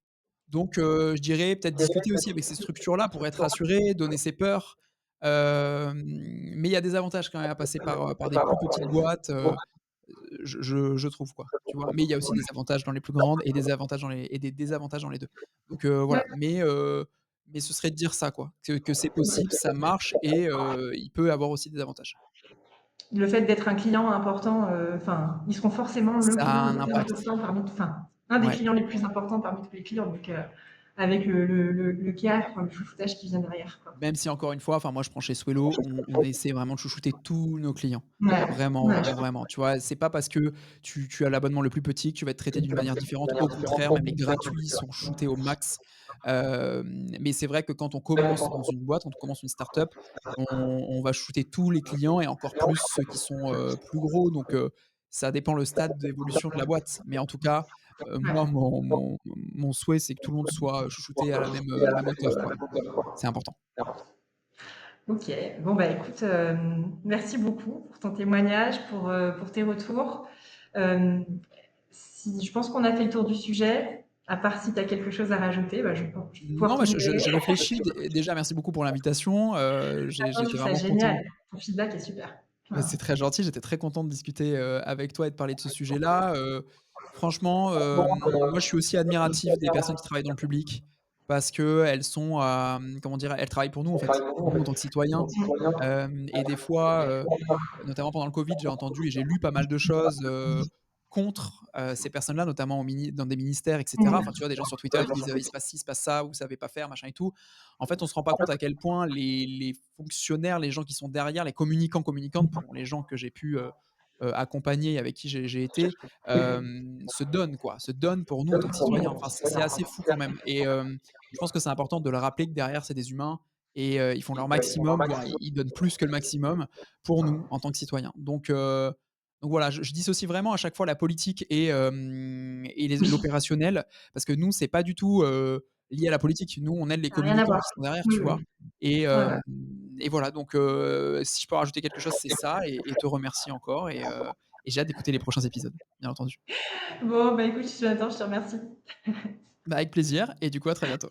Donc je dirais peut-être discuter aussi avec ces structures-là pour être rassuré, donner ses peurs, mais il y a des avantages quand même à passer par des plus petites boîtes, je trouve quoi, tu vois? Mais il y a aussi des avantages dans les plus grandes et des avantages dans les et des désavantages dans les 2. Donc Ouais, voilà, mais ce serait de dire ça quoi, que c'est possible, ça marche et il peut avoir aussi des avantages. le fait d'être un client important, enfin, ils seront forcément le Ça a client le un plus impact. important enfin, un des Ouais. clients les plus importants parmi tous les clients, donc avec le care, enfin, le chouchoutage qui vient derrière, quoi. Même si encore une fois, enfin moi je prends chez Swello, on essaie vraiment de chouchouter tous nos clients. Ouais, Vraiment, ouais, vraiment, vraiment. Tu vois? C'est pas parce que tu as l'abonnement le plus petit que tu vas être traité d'une manière différente. Au contraire, même les gratuits sont shootés au max. Mais c'est vrai que quand on commence dans une boîte, quand on commence une start-up, on va shooter tous les clients et encore plus ceux qui sont, plus gros. Donc ça dépend le stade d'évolution de la boîte. Mais en tout cas, moi ouais. mon souhait, c'est que tout le monde soit chouchouté à la même hauteur, quoi. C'est important. OK. Bon, bah, écoute, merci beaucoup pour ton témoignage, pour tes retours. Hem, si je pense qu'on a fait le tour du sujet, à part si tu as quelque chose à rajouter, bah, je vais pouvoir Non, te mais je libérer. je réfléchis. Déjà, merci beaucoup pour l'invitation. Non, je J'étais trouve ça vraiment génial. content. Ton feedback est super. Bah, Voilà. c'est très gentil, j'étais très content de discuter, avec toi et de parler de ce sujet-là. Franchement, moi, je suis aussi admiratif des personnes qui travaillent dans le public parce qu'elles sont, comment dire? Elles travaillent pour nous, en fait, pour nous en tant que citoyens. Et des fois, notamment pendant le covid, j'ai entendu et j'ai lu pas mal de choses, contre, ces personnes-là, notamment dans des ministères et cetera. Enfin, Mmh. tu vois, des gens sur Twitter qui disent: «Il se passe ci, il se passe ça, vous savez pas faire, machin et tout». En fait, on se rend pas compte à quel point les fonctionnaires, les gens qui sont derrière, les communicants, communicantes, pour les gens que j'ai pu, accompagner et avec qui j'ai été, se donnent quoi, se donnent pour nous en tant que citoyens. Enfin, c'est assez fou quand même et je pense que c'est important de le rappeler que derrière, c'est des humains et ils font leur maximum, voire ils donnent plus que le maximum pour nous en tant que citoyens. Donc voilà, je dissocie vraiment à chaque fois la politique et l'opérationnel parce que nous, c'est pas du tout, lié à la politique. Nous, on aide les Ça a rien à communicants voir. qui sont derrière, Oui, tu oui. vois? Et Ouais, ouais. hem et voilà, donc si je peux rajouter quelque chose, c'est ça et te remercier encore et j'ai hâte d'écouter les prochains épisodes, bien entendu. Bon, bah, écoute, j'adore, je te remercie. Bah, avec plaisir et du coup, à très bientôt.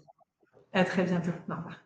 À très bientôt. Au revoir.